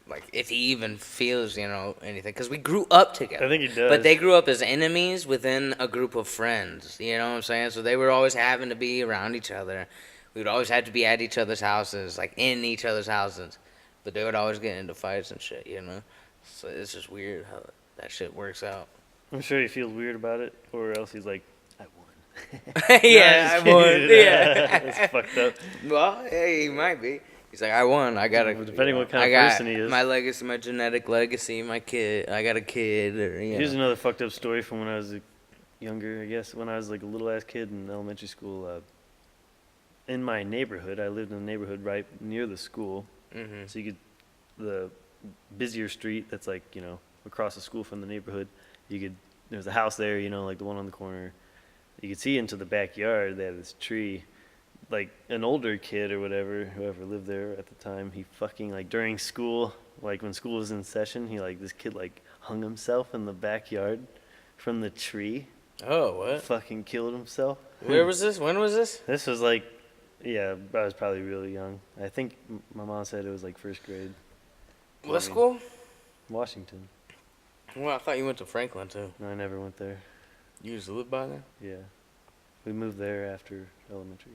Speaker 1: like if he even feels anything, because we grew up together.
Speaker 2: I think he does.
Speaker 1: But they grew up as enemies within a group of friends. You know what I'm saying? So they were always having to be around each other. We would always have to be at each other's houses, like in each other's houses. But they would always get into fights and shit, you know? So it's just weird how that shit works out.
Speaker 2: I'm sure he feels weird about it, or else he's like, I won.
Speaker 1: Yeah,
Speaker 2: No,
Speaker 1: I won.
Speaker 2: kidding.
Speaker 1: Yeah.
Speaker 2: That's fucked up.
Speaker 1: Well, hey, he might be. He's like, I won. I got a.
Speaker 2: Well, depending what kind
Speaker 1: I
Speaker 2: of
Speaker 1: got
Speaker 2: person he is.
Speaker 1: my legacy, my genetic legacy, my kid. I got a kid. Or,
Speaker 2: Here's another fucked up story from when I was younger, I guess. When I was like a little ass kid in elementary school, in my neighborhood, I lived in a neighborhood right near the school.
Speaker 1: Mm-hmm.
Speaker 2: So you could, the busier street that's like, across the school from the neighborhood, there's a house there, like the one on the corner. You could see into the backyard. They had this tree. Like an older kid or whatever, whoever lived there at the time, he fucking like during school, like when school was in session, this kid like hung himself in the backyard from the tree.
Speaker 1: Oh, what?
Speaker 2: Fucking killed himself.
Speaker 1: Where was this? When was this?
Speaker 2: This was like, yeah, I was probably really young. I think my mom said it was like first grade.
Speaker 1: What school?
Speaker 2: Washington.
Speaker 1: Well, I thought you went to Franklin too.
Speaker 2: No, I never went there.
Speaker 1: You used to live by there?
Speaker 2: Yeah. We moved there after elementary.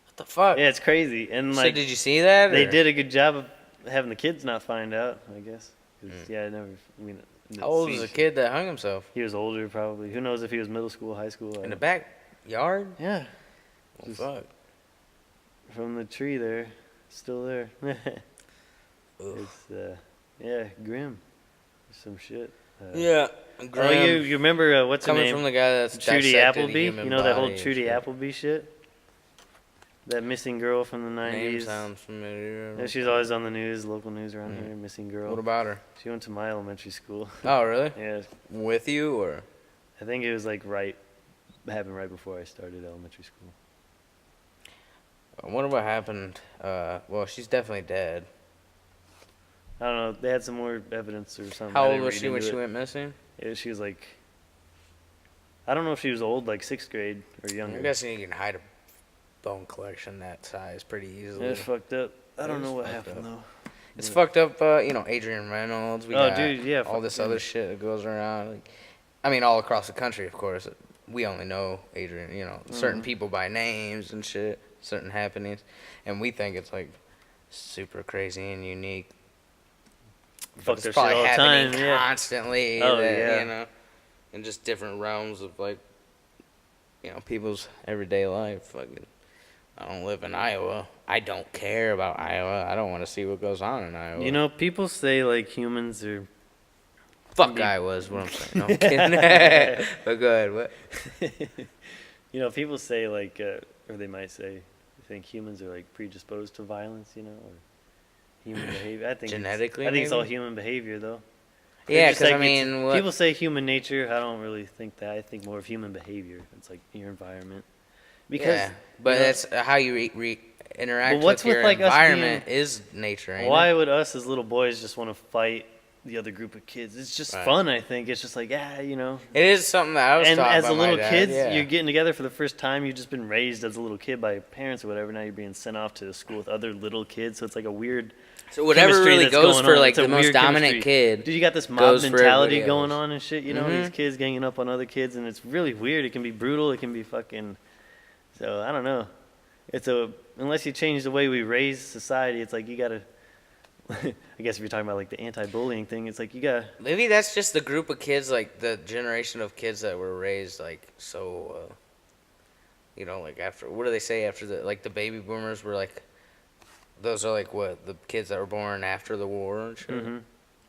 Speaker 1: What the fuck?
Speaker 2: Yeah, it's crazy. And
Speaker 1: So
Speaker 2: like,
Speaker 1: did you see that?
Speaker 2: they
Speaker 1: or-
Speaker 2: did a good job of having the kids not find out, I guess. 'Cause, yeah, I never.
Speaker 1: How old was the kid that hung himself?
Speaker 2: He was older, probably. Who knows if he was middle school, high school?
Speaker 1: In the backyard?
Speaker 2: Yeah,
Speaker 1: Well,
Speaker 2: Just-
Speaker 1: fuck.
Speaker 2: from the tree there, still there.
Speaker 1: Ugh.
Speaker 2: It's yeah, grim. Some shit.
Speaker 1: Yeah.
Speaker 2: Oh, you remember what's her
Speaker 1: coming
Speaker 2: name?
Speaker 1: from the guy that's
Speaker 2: Trudy
Speaker 1: dissected the
Speaker 2: Appleby.
Speaker 1: human
Speaker 2: You know that whole
Speaker 1: body and
Speaker 2: Trudy
Speaker 1: shit.
Speaker 2: Appleby shit. That missing girl from the
Speaker 1: Name
Speaker 2: 90s.
Speaker 1: sounds familiar.
Speaker 2: Yeah, she's always on the news, local news around here. Missing girl.
Speaker 1: What about her?
Speaker 2: She went to my elementary school.
Speaker 1: Oh, really?
Speaker 2: Yeah,
Speaker 1: With you or?
Speaker 2: I think it was like happened right before I started elementary school.
Speaker 1: I wonder what happened. Well, she's definitely dead.
Speaker 2: I don't know. They had some more evidence or something.
Speaker 1: How
Speaker 2: I
Speaker 1: old
Speaker 2: didn't
Speaker 1: was
Speaker 2: read
Speaker 1: she when
Speaker 2: into
Speaker 1: she
Speaker 2: it.
Speaker 1: went missing?
Speaker 2: Yeah, she was like, I don't know if she was old, like 6th grade or younger.
Speaker 1: I'm guessing you can hide a bone collection that size pretty easily.
Speaker 2: It's fucked up. I don't
Speaker 1: It
Speaker 2: know
Speaker 1: is
Speaker 2: what
Speaker 1: fucked
Speaker 2: happened
Speaker 1: up.
Speaker 2: though.
Speaker 1: It's
Speaker 2: Yeah.
Speaker 1: fucked up. Adrian Reynolds. We
Speaker 2: Oh,
Speaker 1: got
Speaker 2: dude, yeah,
Speaker 1: all
Speaker 2: fuck
Speaker 1: this
Speaker 2: him.
Speaker 1: other shit that goes around. Like, I mean, all across the country, of course. We only know Adrian. Certain people by names and shit, certain happenings, and we think it's like super crazy and unique.
Speaker 2: Fuck
Speaker 1: It's
Speaker 2: their shit
Speaker 1: probably
Speaker 2: all the
Speaker 1: happening
Speaker 2: time. Yeah.
Speaker 1: constantly.
Speaker 2: Oh,
Speaker 1: that,
Speaker 2: yeah.
Speaker 1: In just different realms of like, people's everyday life. Fucking, I don't live in Iowa. I don't care about Iowa. I don't want to see what goes on in Iowa.
Speaker 2: People say like humans are.
Speaker 1: Fuck Iowa is what I'm saying. No, I'm kidding. But go ahead. What?
Speaker 2: People say like, or they might say, I think humans are like predisposed to violence, or human behavior. I think
Speaker 1: Genetically,
Speaker 2: I think it's all
Speaker 1: maybe?
Speaker 2: human behavior though.
Speaker 1: Yeah,
Speaker 2: Just
Speaker 1: because
Speaker 2: like
Speaker 1: I mean, what,
Speaker 2: people say human nature. I don't really think that. I think more of human behavior. It's like your environment. Because
Speaker 1: yeah, but
Speaker 2: you know,
Speaker 1: that's how you interact
Speaker 2: but what's
Speaker 1: with your
Speaker 2: with like us
Speaker 1: environment
Speaker 2: being?
Speaker 1: is nature, ain't
Speaker 2: Why
Speaker 1: it?
Speaker 2: would us as little boys just want to fight the other group of kids? It's just
Speaker 1: Right.
Speaker 2: fun. I think it's just like you know.
Speaker 1: It is something that I was
Speaker 2: And
Speaker 1: taught
Speaker 2: as
Speaker 1: by
Speaker 2: the
Speaker 1: my
Speaker 2: little
Speaker 1: dad.
Speaker 2: kids,
Speaker 1: Yeah.
Speaker 2: you're getting together for the first time. You've just been raised as a little kid by your parents or whatever. Now you're being sent off to school with other little kids, so it's like a weird.
Speaker 1: So whatever
Speaker 2: chemistry
Speaker 1: really
Speaker 2: that's
Speaker 1: goes
Speaker 2: going
Speaker 1: for
Speaker 2: on.
Speaker 1: like
Speaker 2: It's a
Speaker 1: the most
Speaker 2: weird
Speaker 1: dominant
Speaker 2: chemistry.
Speaker 1: kid.
Speaker 2: Dude, you got this mob
Speaker 1: goes for
Speaker 2: mentality
Speaker 1: everybody
Speaker 2: going
Speaker 1: else.
Speaker 2: on and shit. You know, these kids ganging up on other kids, and it's really weird. It can be brutal. It can be fucking. So I don't know. Unless you change the way we raise society, it's like you gotta. I guess if you're talking about like the anti-bullying thing, it's like you gotta.
Speaker 1: Maybe that's just the group of kids, like the generation of kids that were raised like so. Like after what do they say after the baby boomers were like. Those are like what the kids that were born after the war and shit.
Speaker 2: Mm-hmm.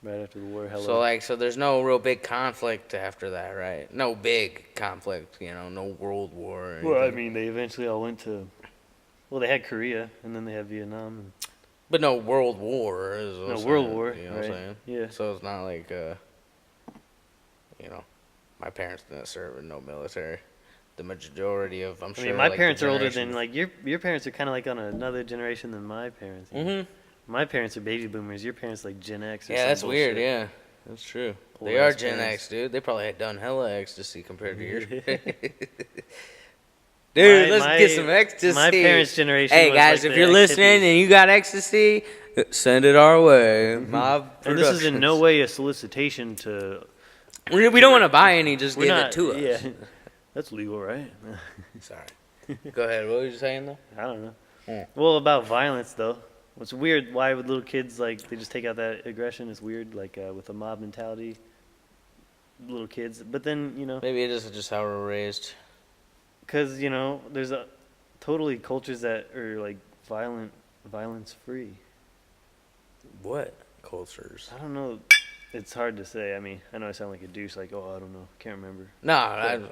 Speaker 2: Right after the war,
Speaker 1: So there's no real big conflict after that, right? No big conflict, no world war. Or
Speaker 2: Well, I
Speaker 1: anything.
Speaker 2: mean, they eventually all went to. Well, they had Korea, and then they had Vietnam. And
Speaker 1: But no world war is what
Speaker 2: no
Speaker 1: I'm
Speaker 2: World
Speaker 1: saying,
Speaker 2: War,
Speaker 1: You know
Speaker 2: right?
Speaker 1: what I'm saying?
Speaker 2: Yeah.
Speaker 1: So it's not like my parents didn't serve in no military. The majority of I'm
Speaker 2: I
Speaker 1: sure.
Speaker 2: mean, my
Speaker 1: like,
Speaker 2: parents
Speaker 1: the
Speaker 2: are older
Speaker 1: generation-
Speaker 2: than like your parents are kind of like on another generation than my parents. You know?
Speaker 1: Mhm.
Speaker 2: My parents are baby boomers. Your parents like Gen X. Or
Speaker 1: Yeah,
Speaker 2: some
Speaker 1: that's weird.
Speaker 2: bullshit.
Speaker 1: Yeah, that's true.
Speaker 2: Old
Speaker 1: They are
Speaker 2: ass
Speaker 1: Gen
Speaker 2: parents.
Speaker 1: X, dude. They probably had done hella ecstasy compared to yours. Dude,
Speaker 2: My-
Speaker 1: let's get some ecstasy.
Speaker 2: My parents' generation.
Speaker 1: Hey
Speaker 2: was
Speaker 1: guys,
Speaker 2: like
Speaker 1: if
Speaker 2: the
Speaker 1: you're listening
Speaker 2: hippies.
Speaker 1: and you got ecstasy, send it our way. Mob
Speaker 2: And this is in no
Speaker 1: Productions.
Speaker 2: way a solicitation to.
Speaker 1: We don't want to buy any. Just
Speaker 2: We're
Speaker 1: give
Speaker 2: not.
Speaker 1: it to us.
Speaker 2: Yeah, that's legal, right?
Speaker 1: Sorry. Go ahead. What were you saying though?
Speaker 2: I don't know.
Speaker 1: Yeah.
Speaker 2: Well, about violence though, what's weird? Why would little kids like they just take out that aggression? It's weird, like with a mob mentality. Little kids, but then
Speaker 1: Maybe it is just how we're raised.
Speaker 2: because there's totally cultures that are like violence free.
Speaker 1: What cultures?
Speaker 2: I don't know. It's hard to say. I mean, I know I sound like a douche. Like, I don't know. Can't remember.
Speaker 1: No,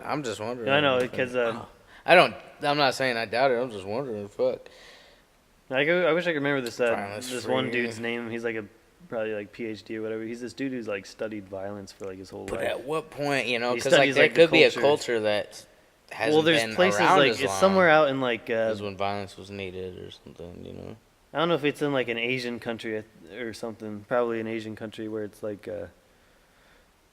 Speaker 1: I'm just wondering.
Speaker 2: No, I know because
Speaker 1: I'm not saying I doubt it. I'm just wondering. Fuck.
Speaker 2: I wish I could remember this
Speaker 1: Violence
Speaker 2: this one
Speaker 1: free.
Speaker 2: dude's name. He's like probably like PhD or whatever. He's this dude who's like studied violence for like his whole
Speaker 1: But
Speaker 2: life.
Speaker 1: at what point,
Speaker 2: He
Speaker 1: because
Speaker 2: studies,
Speaker 1: there
Speaker 2: like, the
Speaker 1: could be a
Speaker 2: culture.
Speaker 1: culture that hasn't
Speaker 2: Well, there's
Speaker 1: been
Speaker 2: places
Speaker 1: around
Speaker 2: like
Speaker 1: as
Speaker 2: it's
Speaker 1: long
Speaker 2: somewhere out in like
Speaker 1: as when violence was needed or something.
Speaker 2: I don't know if it's in like an Asian country or something. Probably an Asian country where it's like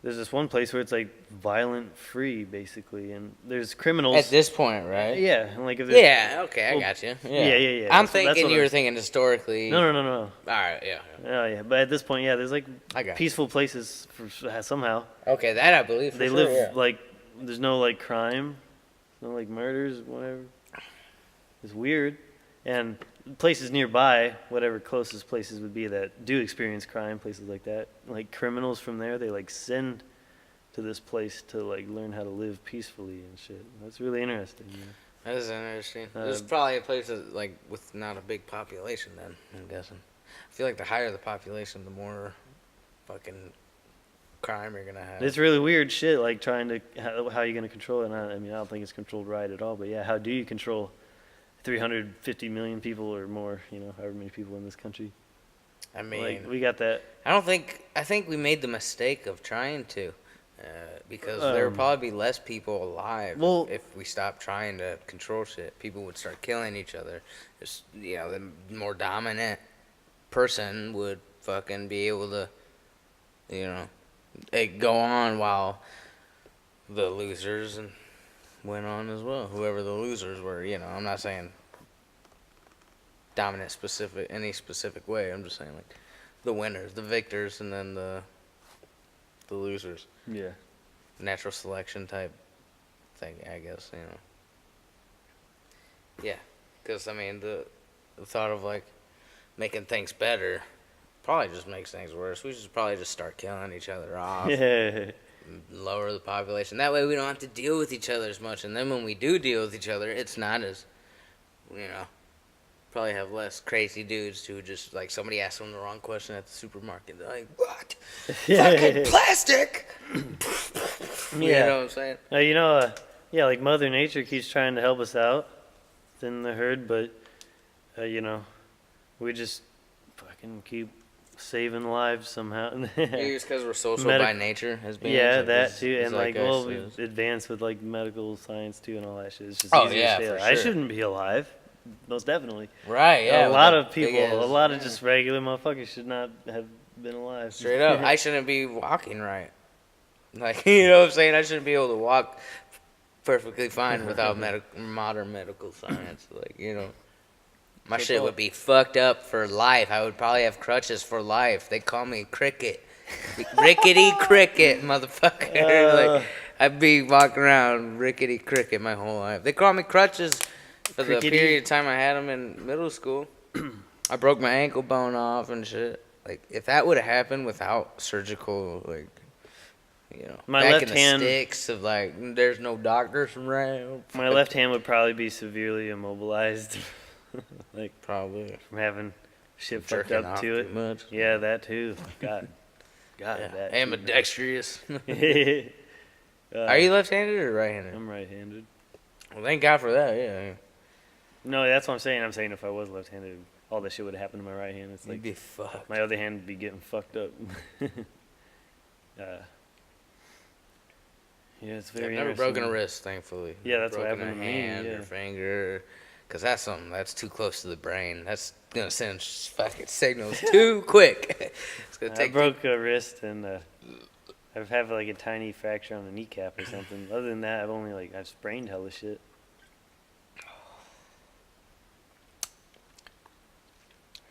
Speaker 2: there's this one place where it's like violent free basically, and there's criminals.
Speaker 1: At this point, right?
Speaker 2: Yeah, and like if there's-
Speaker 1: Yeah. Okay, I
Speaker 2: Well,
Speaker 1: got you.
Speaker 2: yeah.
Speaker 1: I'm
Speaker 2: That's
Speaker 1: thinking
Speaker 2: what
Speaker 1: you
Speaker 2: I
Speaker 1: were
Speaker 2: was-
Speaker 1: thinking historically.
Speaker 2: No.
Speaker 1: All right. Yeah.
Speaker 2: Oh yeah, but at this point, yeah, there's like
Speaker 1: I got you.
Speaker 2: peaceful places somehow.
Speaker 1: Okay, that I believe. For
Speaker 2: They
Speaker 1: sure,
Speaker 2: live
Speaker 1: yeah.
Speaker 2: like there's no like crime, no like murders, whatever. It's weird, and places nearby, whatever closest places would be that do experience crime, places like that, like criminals from there, they like send to this place to like learn how to live peacefully and shit. That's really interesting.
Speaker 1: That is interesting. There's probably a place that, like with not a big population. Then I'm guessing. I feel like the higher the population, the more fucking crime you're gonna have.
Speaker 2: It's really weird shit. Like trying to how you gonna control it. And I mean, I don't think it's controlled right at all. But yeah, how do you control 350 million people or more? However many people in this country.
Speaker 1: I mean,
Speaker 2: Like we got that.
Speaker 1: I think we made the mistake of trying to, because there would probably be less people alive
Speaker 2: Well-
Speaker 1: if we stopped trying to control shit. People would start killing each other. Just, the more dominant person would fucking be able to, go on while the losers went on as well. Whoever the losers were, I'm not saying dominant any specific way. I'm just saying like the winners, the victors, and then the losers.
Speaker 2: Yeah.
Speaker 1: Natural selection type thing, I guess. Yeah, because I mean the thought of like making things better probably just makes things worse. We should probably just start killing each other off.
Speaker 2: Yeah.
Speaker 1: Lower the population. That way we don't have to deal with each other as much. And then when we do deal with each other, it's not as, probably have less crazy dudes who just, like, somebody asks them the wrong question at the supermarket. They're like, what? Fucking plastic? You know what I'm saying?
Speaker 2: Yeah, like Mother Nature keeps trying to help us out in the herd, but, we just fucking fucking keep saving lives somehow.
Speaker 1: Maybe it's because we're social
Speaker 2: Medic-
Speaker 1: by nature as beings.
Speaker 2: Yeah,
Speaker 1: like,
Speaker 2: that
Speaker 1: it's-
Speaker 2: too,
Speaker 1: it's
Speaker 2: and like, well,
Speaker 1: us,
Speaker 2: we've advanced with like medical science too, and all that shit. It's just
Speaker 1: Oh,
Speaker 2: easier
Speaker 1: yeah,
Speaker 2: to stay
Speaker 1: for
Speaker 2: alive. I
Speaker 1: sure.
Speaker 2: shouldn't be alive, most definitely.
Speaker 1: right, yeah.
Speaker 2: a
Speaker 1: with
Speaker 2: lot
Speaker 1: the
Speaker 2: of people,
Speaker 1: big-ass-
Speaker 2: a lot of
Speaker 1: yeah.
Speaker 2: just regular motherfuckers should not have been alive.
Speaker 1: Straight up, I shouldn't be walking right. Like, you know what I'm saying? I shouldn't be able to walk perfectly fine without modern medical science. Like, you know, my
Speaker 2: So
Speaker 1: shit
Speaker 2: cool.
Speaker 1: would be fucked up for life. I would probably have crutches for life. They call me Cricket. Rickety Cricket, motherfucker. Like, I'd be walking around Rickety Cricket my whole life. They call me crutches for the
Speaker 2: Crickety?
Speaker 1: period of time I had them in middle school. I broke my ankle bone off and shit. Like, if that would have happened without surgical, like, you know,
Speaker 2: My
Speaker 1: back
Speaker 2: left
Speaker 1: in the
Speaker 2: hand-
Speaker 1: sticks of like, there's no doctors around.
Speaker 2: My left hand would probably be severely immobilized, like
Speaker 1: Probably
Speaker 2: from having shit fucked
Speaker 1: jerking
Speaker 2: up
Speaker 1: off
Speaker 2: to it.
Speaker 1: too much.
Speaker 2: Yeah, that too. God,
Speaker 1: Yeah.
Speaker 2: that.
Speaker 1: Ambidextrous.
Speaker 2: Too.
Speaker 1: Are you left-handed or right-handed?
Speaker 2: I'm right-handed.
Speaker 1: Well, thank God for that. Yeah.
Speaker 2: No, that's what I'm saying. I'm saying if I was left-handed, all that shit would have happened to my right hand. It's
Speaker 1: You'd
Speaker 2: like
Speaker 1: be fucked.
Speaker 2: my other hand would be getting fucked up. Yeah, it's very
Speaker 1: I've never
Speaker 2: interesting.
Speaker 1: broken a wrist, thankfully.
Speaker 2: Yeah, that's what
Speaker 1: broken
Speaker 2: happened
Speaker 1: a
Speaker 2: to me,
Speaker 1: hand
Speaker 2: yeah.
Speaker 1: or finger, because that's something that's too close to the brain. That's gonna send fucking signals too quick. It's gonna
Speaker 2: I
Speaker 1: take.
Speaker 2: broke a wrist and I've had like a tiny fracture on the kneecap or something. Other than that, I've sprained hella shit.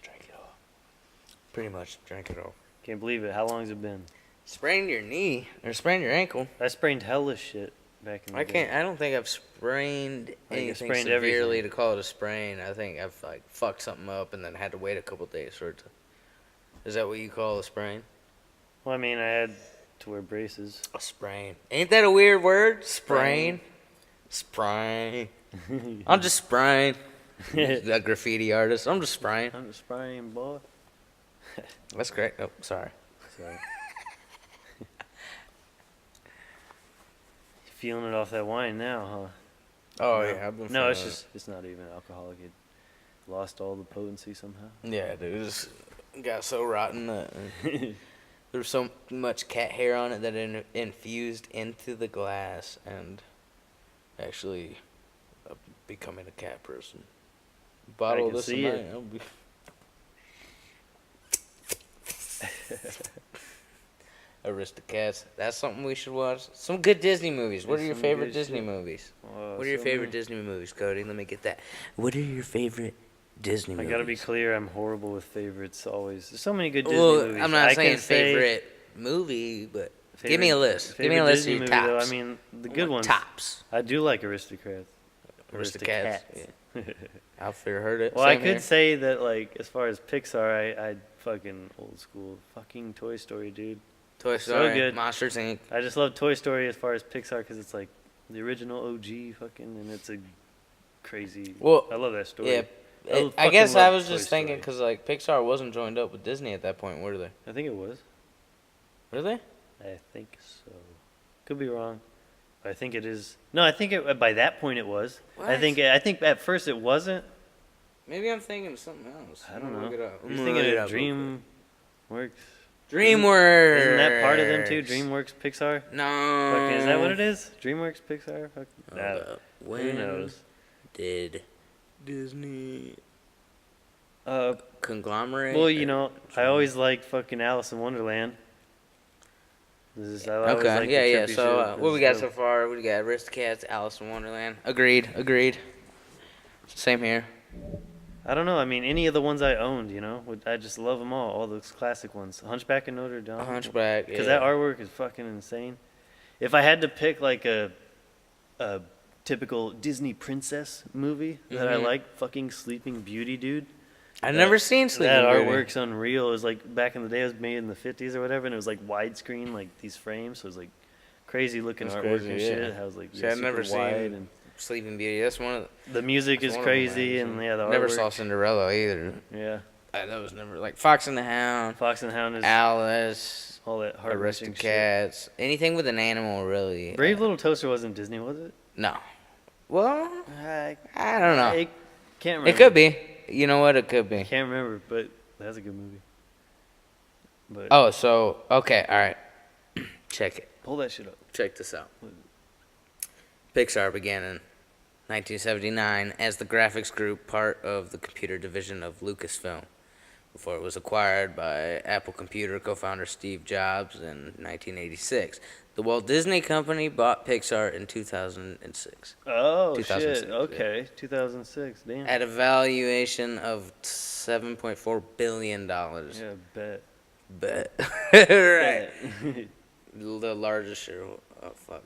Speaker 1: Drank it all. Pretty much drank it all.
Speaker 2: Can't believe it. How long's it been?
Speaker 1: Sprain your knee or sprain your ankle.
Speaker 2: I sprained hella shit back in the
Speaker 1: I
Speaker 2: day.
Speaker 1: can't. I don't think I've sprained
Speaker 2: I
Speaker 1: anything
Speaker 2: sprained
Speaker 1: severely
Speaker 2: everything.
Speaker 1: to call it a sprain. I think I've like fucked something up and then had to wait a couple days for it to. Is that what you call a sprain?
Speaker 2: Well, I mean, I had to wear braces.
Speaker 1: A sprain. Ain't that a weird word? Sprain. Sprain. I'm just sprain. A graffiti artist. I'm just sprain.
Speaker 2: I'm a spraying boy.
Speaker 1: That's great. Oh, sorry.
Speaker 2: Sorry. Feeling it off that wine now, huh?
Speaker 1: Oh
Speaker 2: No.
Speaker 1: yeah, I've been.
Speaker 2: No, it's
Speaker 1: feeling
Speaker 2: just it's not even alcoholic. It lost all the potency somehow.
Speaker 1: it. Yeah, dude. It just got so rotten that there was so much cat hair on it that it infused into the glass and actually becoming a cat person. Bottle
Speaker 2: can
Speaker 1: this
Speaker 2: see
Speaker 1: tonight.
Speaker 2: it.
Speaker 1: I'll be. Aristocats. That's something we should watch. Some good Disney movies. What are your
Speaker 2: Some
Speaker 1: favorite
Speaker 2: good
Speaker 1: Disney
Speaker 2: shit.
Speaker 1: movies?
Speaker 2: What
Speaker 1: What are your favorite Disney movies, Cody? Let me get that. What are your favorite Disney
Speaker 2: I
Speaker 1: movies?
Speaker 2: gotta be clear. I'm horrible with favorites. Always. There's so many good Disney
Speaker 1: Well,
Speaker 2: movies.
Speaker 1: I'm not
Speaker 2: I
Speaker 1: saying
Speaker 2: can say
Speaker 1: favorite movie, but give me a list. Give me a
Speaker 2: favorite
Speaker 1: list
Speaker 2: Disney
Speaker 1: of your
Speaker 2: movie,
Speaker 1: tops.
Speaker 2: Though, I mean, the
Speaker 1: I
Speaker 2: good
Speaker 1: want
Speaker 2: ones.
Speaker 1: Tops.
Speaker 2: I do like Aristocrats.
Speaker 1: Aristocats. Yeah. I've heard it.
Speaker 2: Well, I
Speaker 1: Same
Speaker 2: could
Speaker 1: here.
Speaker 2: say that, like, as far as Pixar, I fucking old school. Fucking Toy Story, dude.
Speaker 1: Toy
Speaker 2: so
Speaker 1: Story,
Speaker 2: good.
Speaker 1: Monsters Inc.
Speaker 2: I just love Toy Story as far as Pixar because it's like the original OG fucking, and it's a crazy.
Speaker 1: Well,
Speaker 2: I love that story.
Speaker 1: Yeah,
Speaker 2: I
Speaker 1: I
Speaker 2: fucking
Speaker 1: guess I
Speaker 2: love
Speaker 1: was
Speaker 2: Toy
Speaker 1: just thinking
Speaker 2: Story.
Speaker 1: because like Pixar wasn't joined up with Disney at that point, were they?
Speaker 2: I think it was.
Speaker 1: Were they?
Speaker 2: I think so. Could be wrong. I think it is. No, I think it by that point it was. I
Speaker 1: What?
Speaker 2: think at first it wasn't.
Speaker 1: Maybe I'm thinking of something else.
Speaker 2: I
Speaker 1: I'm
Speaker 2: don't
Speaker 1: gonna
Speaker 2: know.
Speaker 1: look it up.
Speaker 2: You're
Speaker 1: I'm gonna
Speaker 2: thinking
Speaker 1: look it
Speaker 2: of
Speaker 1: up real
Speaker 2: DreamWorks.
Speaker 1: quick. DreamWorks.
Speaker 2: Isn't that part of them too? DreamWorks, Pixar.
Speaker 1: No.
Speaker 2: Fucking, is that what it is? DreamWorks, Pixar. Fuck.
Speaker 1: Hold
Speaker 2: Nah,
Speaker 1: up.
Speaker 2: who
Speaker 1: When
Speaker 2: knows?
Speaker 1: did Disney
Speaker 2: Uh,
Speaker 1: conglomerate?
Speaker 2: well, you know, I always liked fucking Alice in Wonderland. I always
Speaker 1: Okay,
Speaker 2: liked the
Speaker 1: yeah.
Speaker 2: trippy
Speaker 1: So
Speaker 2: shit.
Speaker 1: what we
Speaker 2: This
Speaker 1: got
Speaker 2: is
Speaker 1: so
Speaker 2: dope.
Speaker 1: far? We got Aristocats, Alice in Wonderland. Agreed. Same here.
Speaker 2: I don't know. I mean, any of the ones I owned, you know, I just love them all those classic ones. Hunchback of Notre Dame.
Speaker 1: Hunchback.
Speaker 2: Because
Speaker 1: yeah.
Speaker 2: that artwork is fucking insane. If I had to pick like a typical Disney princess movie that I
Speaker 1: Mhm.
Speaker 2: like, fucking Sleeping Beauty, dude.
Speaker 1: I've never seen Sleeping
Speaker 2: That
Speaker 1: Beauty.
Speaker 2: artwork's unreal. It was like back in the day, it was made in the 50s or whatever, and it was like widescreen, like these frames. So it was like crazy looking
Speaker 1: That's
Speaker 2: artwork
Speaker 1: crazy,
Speaker 2: and
Speaker 1: yeah.
Speaker 2: shit. How it was like
Speaker 1: See, I've
Speaker 2: super
Speaker 1: never
Speaker 2: wide
Speaker 1: seen
Speaker 2: and
Speaker 1: Sleeping Beauty. That's one of
Speaker 2: the music
Speaker 1: that's
Speaker 2: is
Speaker 1: one of them
Speaker 2: crazy,
Speaker 1: I
Speaker 2: and yeah, the
Speaker 1: never
Speaker 2: artwork.
Speaker 1: saw Cinderella either.
Speaker 2: Yeah,
Speaker 1: That was never like Fox and the Hound,
Speaker 2: Fox and the Hound is
Speaker 1: Alice,
Speaker 2: all that heart-wrenching shit.
Speaker 1: Aristocats, anything with an animal really.
Speaker 2: Brave Little Toaster wasn't Disney, was it?
Speaker 1: No. Well,
Speaker 2: I
Speaker 1: I don't know.
Speaker 2: can't remember.
Speaker 1: It could be. You know what? It could be.
Speaker 2: Can't remember, but That's a good movie. But
Speaker 1: Oh, so okay, all right. Check it.
Speaker 2: pull that shit up.
Speaker 1: Check this out. Pixar began in 1979 as the graphics group, part of the computer division of Lucasfilm, before it was acquired by Apple Computer co-founder Steve Jobs in 1986. The Walt Disney Company bought Pixar in 2006.
Speaker 2: Oh
Speaker 1: 2006,
Speaker 2: shit! Okay, 2006. Damn.
Speaker 1: At a valuation of $7.4 billion.
Speaker 2: Yeah, bet.
Speaker 1: But right.
Speaker 2: Bet.
Speaker 1: The largest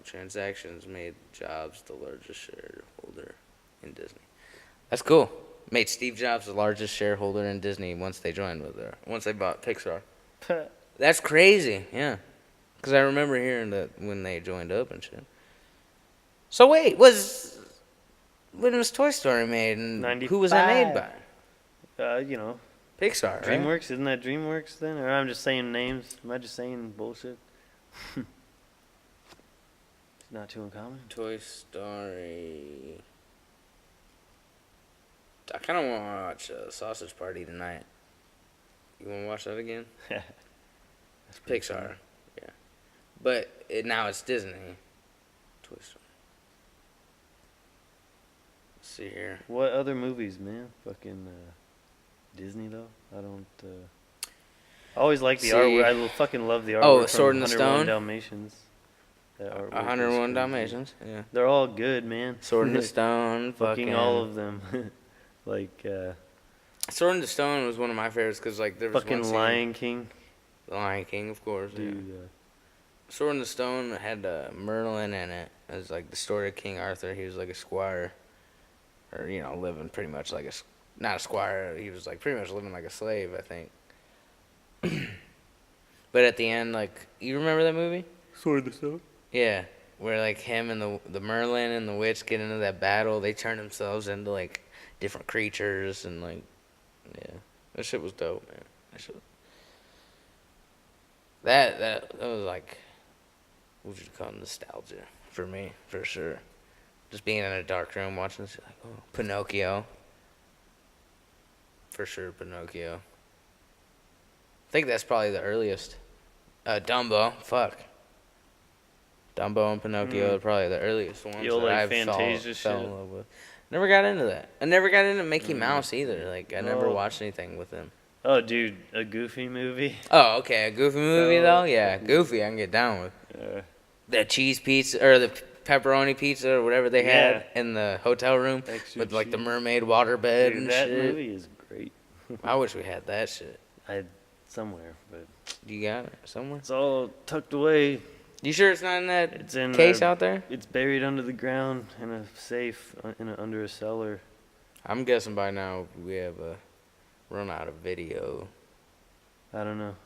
Speaker 1: transactions made Jobs the largest shareholder in Disney. That's cool. Made Steve Jobs the largest shareholder in Disney once they bought Pixar. That's crazy, yeah. Because I remember hearing that when they joined up and shit. So wait, when was Toy Story made, and who was that made by?
Speaker 2: You know,
Speaker 1: Pixar, right?
Speaker 2: DreamWorks. Isn't that DreamWorks then? Or I'm just saying names. Am I just saying bullshit? It's not too uncommon.
Speaker 1: Toy Story. I kind of want to watch Sausage Party tonight. You want to watch that again?
Speaker 2: That's
Speaker 1: Pixar,
Speaker 2: funny.
Speaker 1: yeah. But now it's Disney. Toy Story. Let's see here.
Speaker 2: What other movies, man? Fucking Disney though. I don't. I always like the artwork. I fucking love the artwork.
Speaker 1: Oh,
Speaker 2: from
Speaker 1: Sword in the
Speaker 2: 101
Speaker 1: Stone?
Speaker 2: Dalmatians. That artwork was
Speaker 1: 101
Speaker 2: crazy.
Speaker 1: Dalmatians, yeah.
Speaker 2: They're all good, man.
Speaker 1: Sword in the Stone,
Speaker 2: Fucking all of them. Like
Speaker 1: Sword in the Stone was one of my favorites because like there was
Speaker 2: fucking
Speaker 1: one scene,
Speaker 2: Lion King.
Speaker 1: The Lion King, of course.
Speaker 2: Dude,
Speaker 1: Yeah. Sword in the Stone had Merlin in it. It was like the story of King Arthur. He was like a squire, or living pretty much like not a squire. He was like pretty much living like a slave, I think. But at the end, like, you remember that movie?
Speaker 2: Sword in the Stone.
Speaker 1: Yeah, where like him and the Merlin and the witch get into that battle. They turn themselves into like different creatures and like, yeah, that shit was dope, man. That was like, what would you call it, nostalgia for me, for sure. Just being in a dark room watching this, like, oh, Pinocchio. For sure, Pinocchio. I think that's probably the earliest. Dumbo, fuck. Dumbo and Pinocchio are probably the earliest ones
Speaker 2: Yo,
Speaker 1: that
Speaker 2: like
Speaker 1: I
Speaker 2: Fantasia
Speaker 1: fell in
Speaker 2: shit?
Speaker 1: love with. Never got into that. I never got into Mickey Mouse either. Like, I never
Speaker 2: Oh.
Speaker 1: watched anything with him.
Speaker 2: Oh, dude, a Goofy movie.
Speaker 1: Oh, okay, a Goofy movie
Speaker 2: Oh.
Speaker 1: though? Yeah, Goofy I can get down with. The cheese pizza, or the pepperoni pizza, or whatever they had in the hotel room
Speaker 2: Extra
Speaker 1: with like the
Speaker 2: cheese.
Speaker 1: mermaid water bed
Speaker 2: Dude,
Speaker 1: and
Speaker 2: that
Speaker 1: shit.
Speaker 2: movie is great.
Speaker 1: I wish we had that shit.
Speaker 2: Somewhere, but
Speaker 1: You got it somewhere?
Speaker 2: it's all tucked away.
Speaker 1: You sure it's not in that
Speaker 2: It's in
Speaker 1: case out there?
Speaker 2: It's buried under the ground in a safe under a cellar.
Speaker 1: I'm guessing by now we have run out of video.
Speaker 2: I don't know.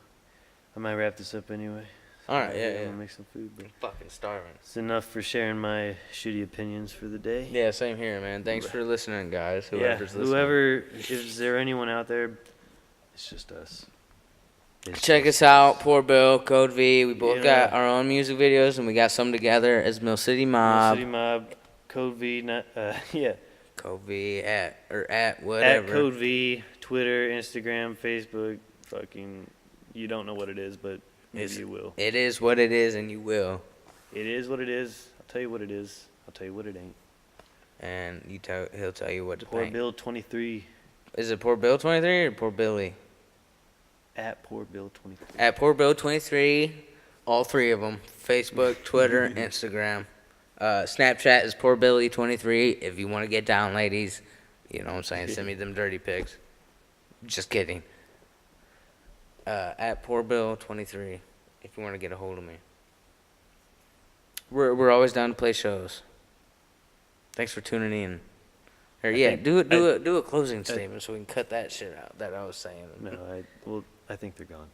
Speaker 2: I might wrap this up anyway.
Speaker 1: All right,
Speaker 2: I'm
Speaker 1: yeah.
Speaker 2: gonna make some food, but
Speaker 1: Fucking starving.
Speaker 2: it's enough for sharing my shitty opinions for the day.
Speaker 1: Yeah, same here, man. Thanks for listening, guys. Whoever's listening.
Speaker 2: Whoever, is there anyone out there? It's just us.
Speaker 1: Check us out, Poor Bill, Code V. We both
Speaker 2: Yeah.
Speaker 1: got our own music videos, and we got some together as Mill City Mob.
Speaker 2: City Mob, Code V, yeah.
Speaker 1: Code V at whatever.
Speaker 2: At Code V, Twitter, Instagram, Facebook. Fucking, you don't know what it is, but maybe you will.
Speaker 1: It is what it is, and you will.
Speaker 2: It is what it is. I'll tell you what it is. I'll tell you what it ain't.
Speaker 1: And he'll tell you what to
Speaker 2: Poor
Speaker 1: think.
Speaker 2: Bill 23.
Speaker 1: Is it Poor Bill 23 or Poor Billy?
Speaker 2: At Poor Bill 23.
Speaker 1: At Poor Bill 23, all three of them. Facebook, Twitter, Instagram. Snapchat is Poor Billy 23. If you want to get down, ladies, you know what I'm saying. Send me them dirty pics. Just kidding. At Poor Bill 23, if you want to get a hold of me. We're always down to play shows. Thanks for tuning in. Or yeah, do a closing statement so we can cut that shit out that I was saying.
Speaker 2: No, I think they're gone.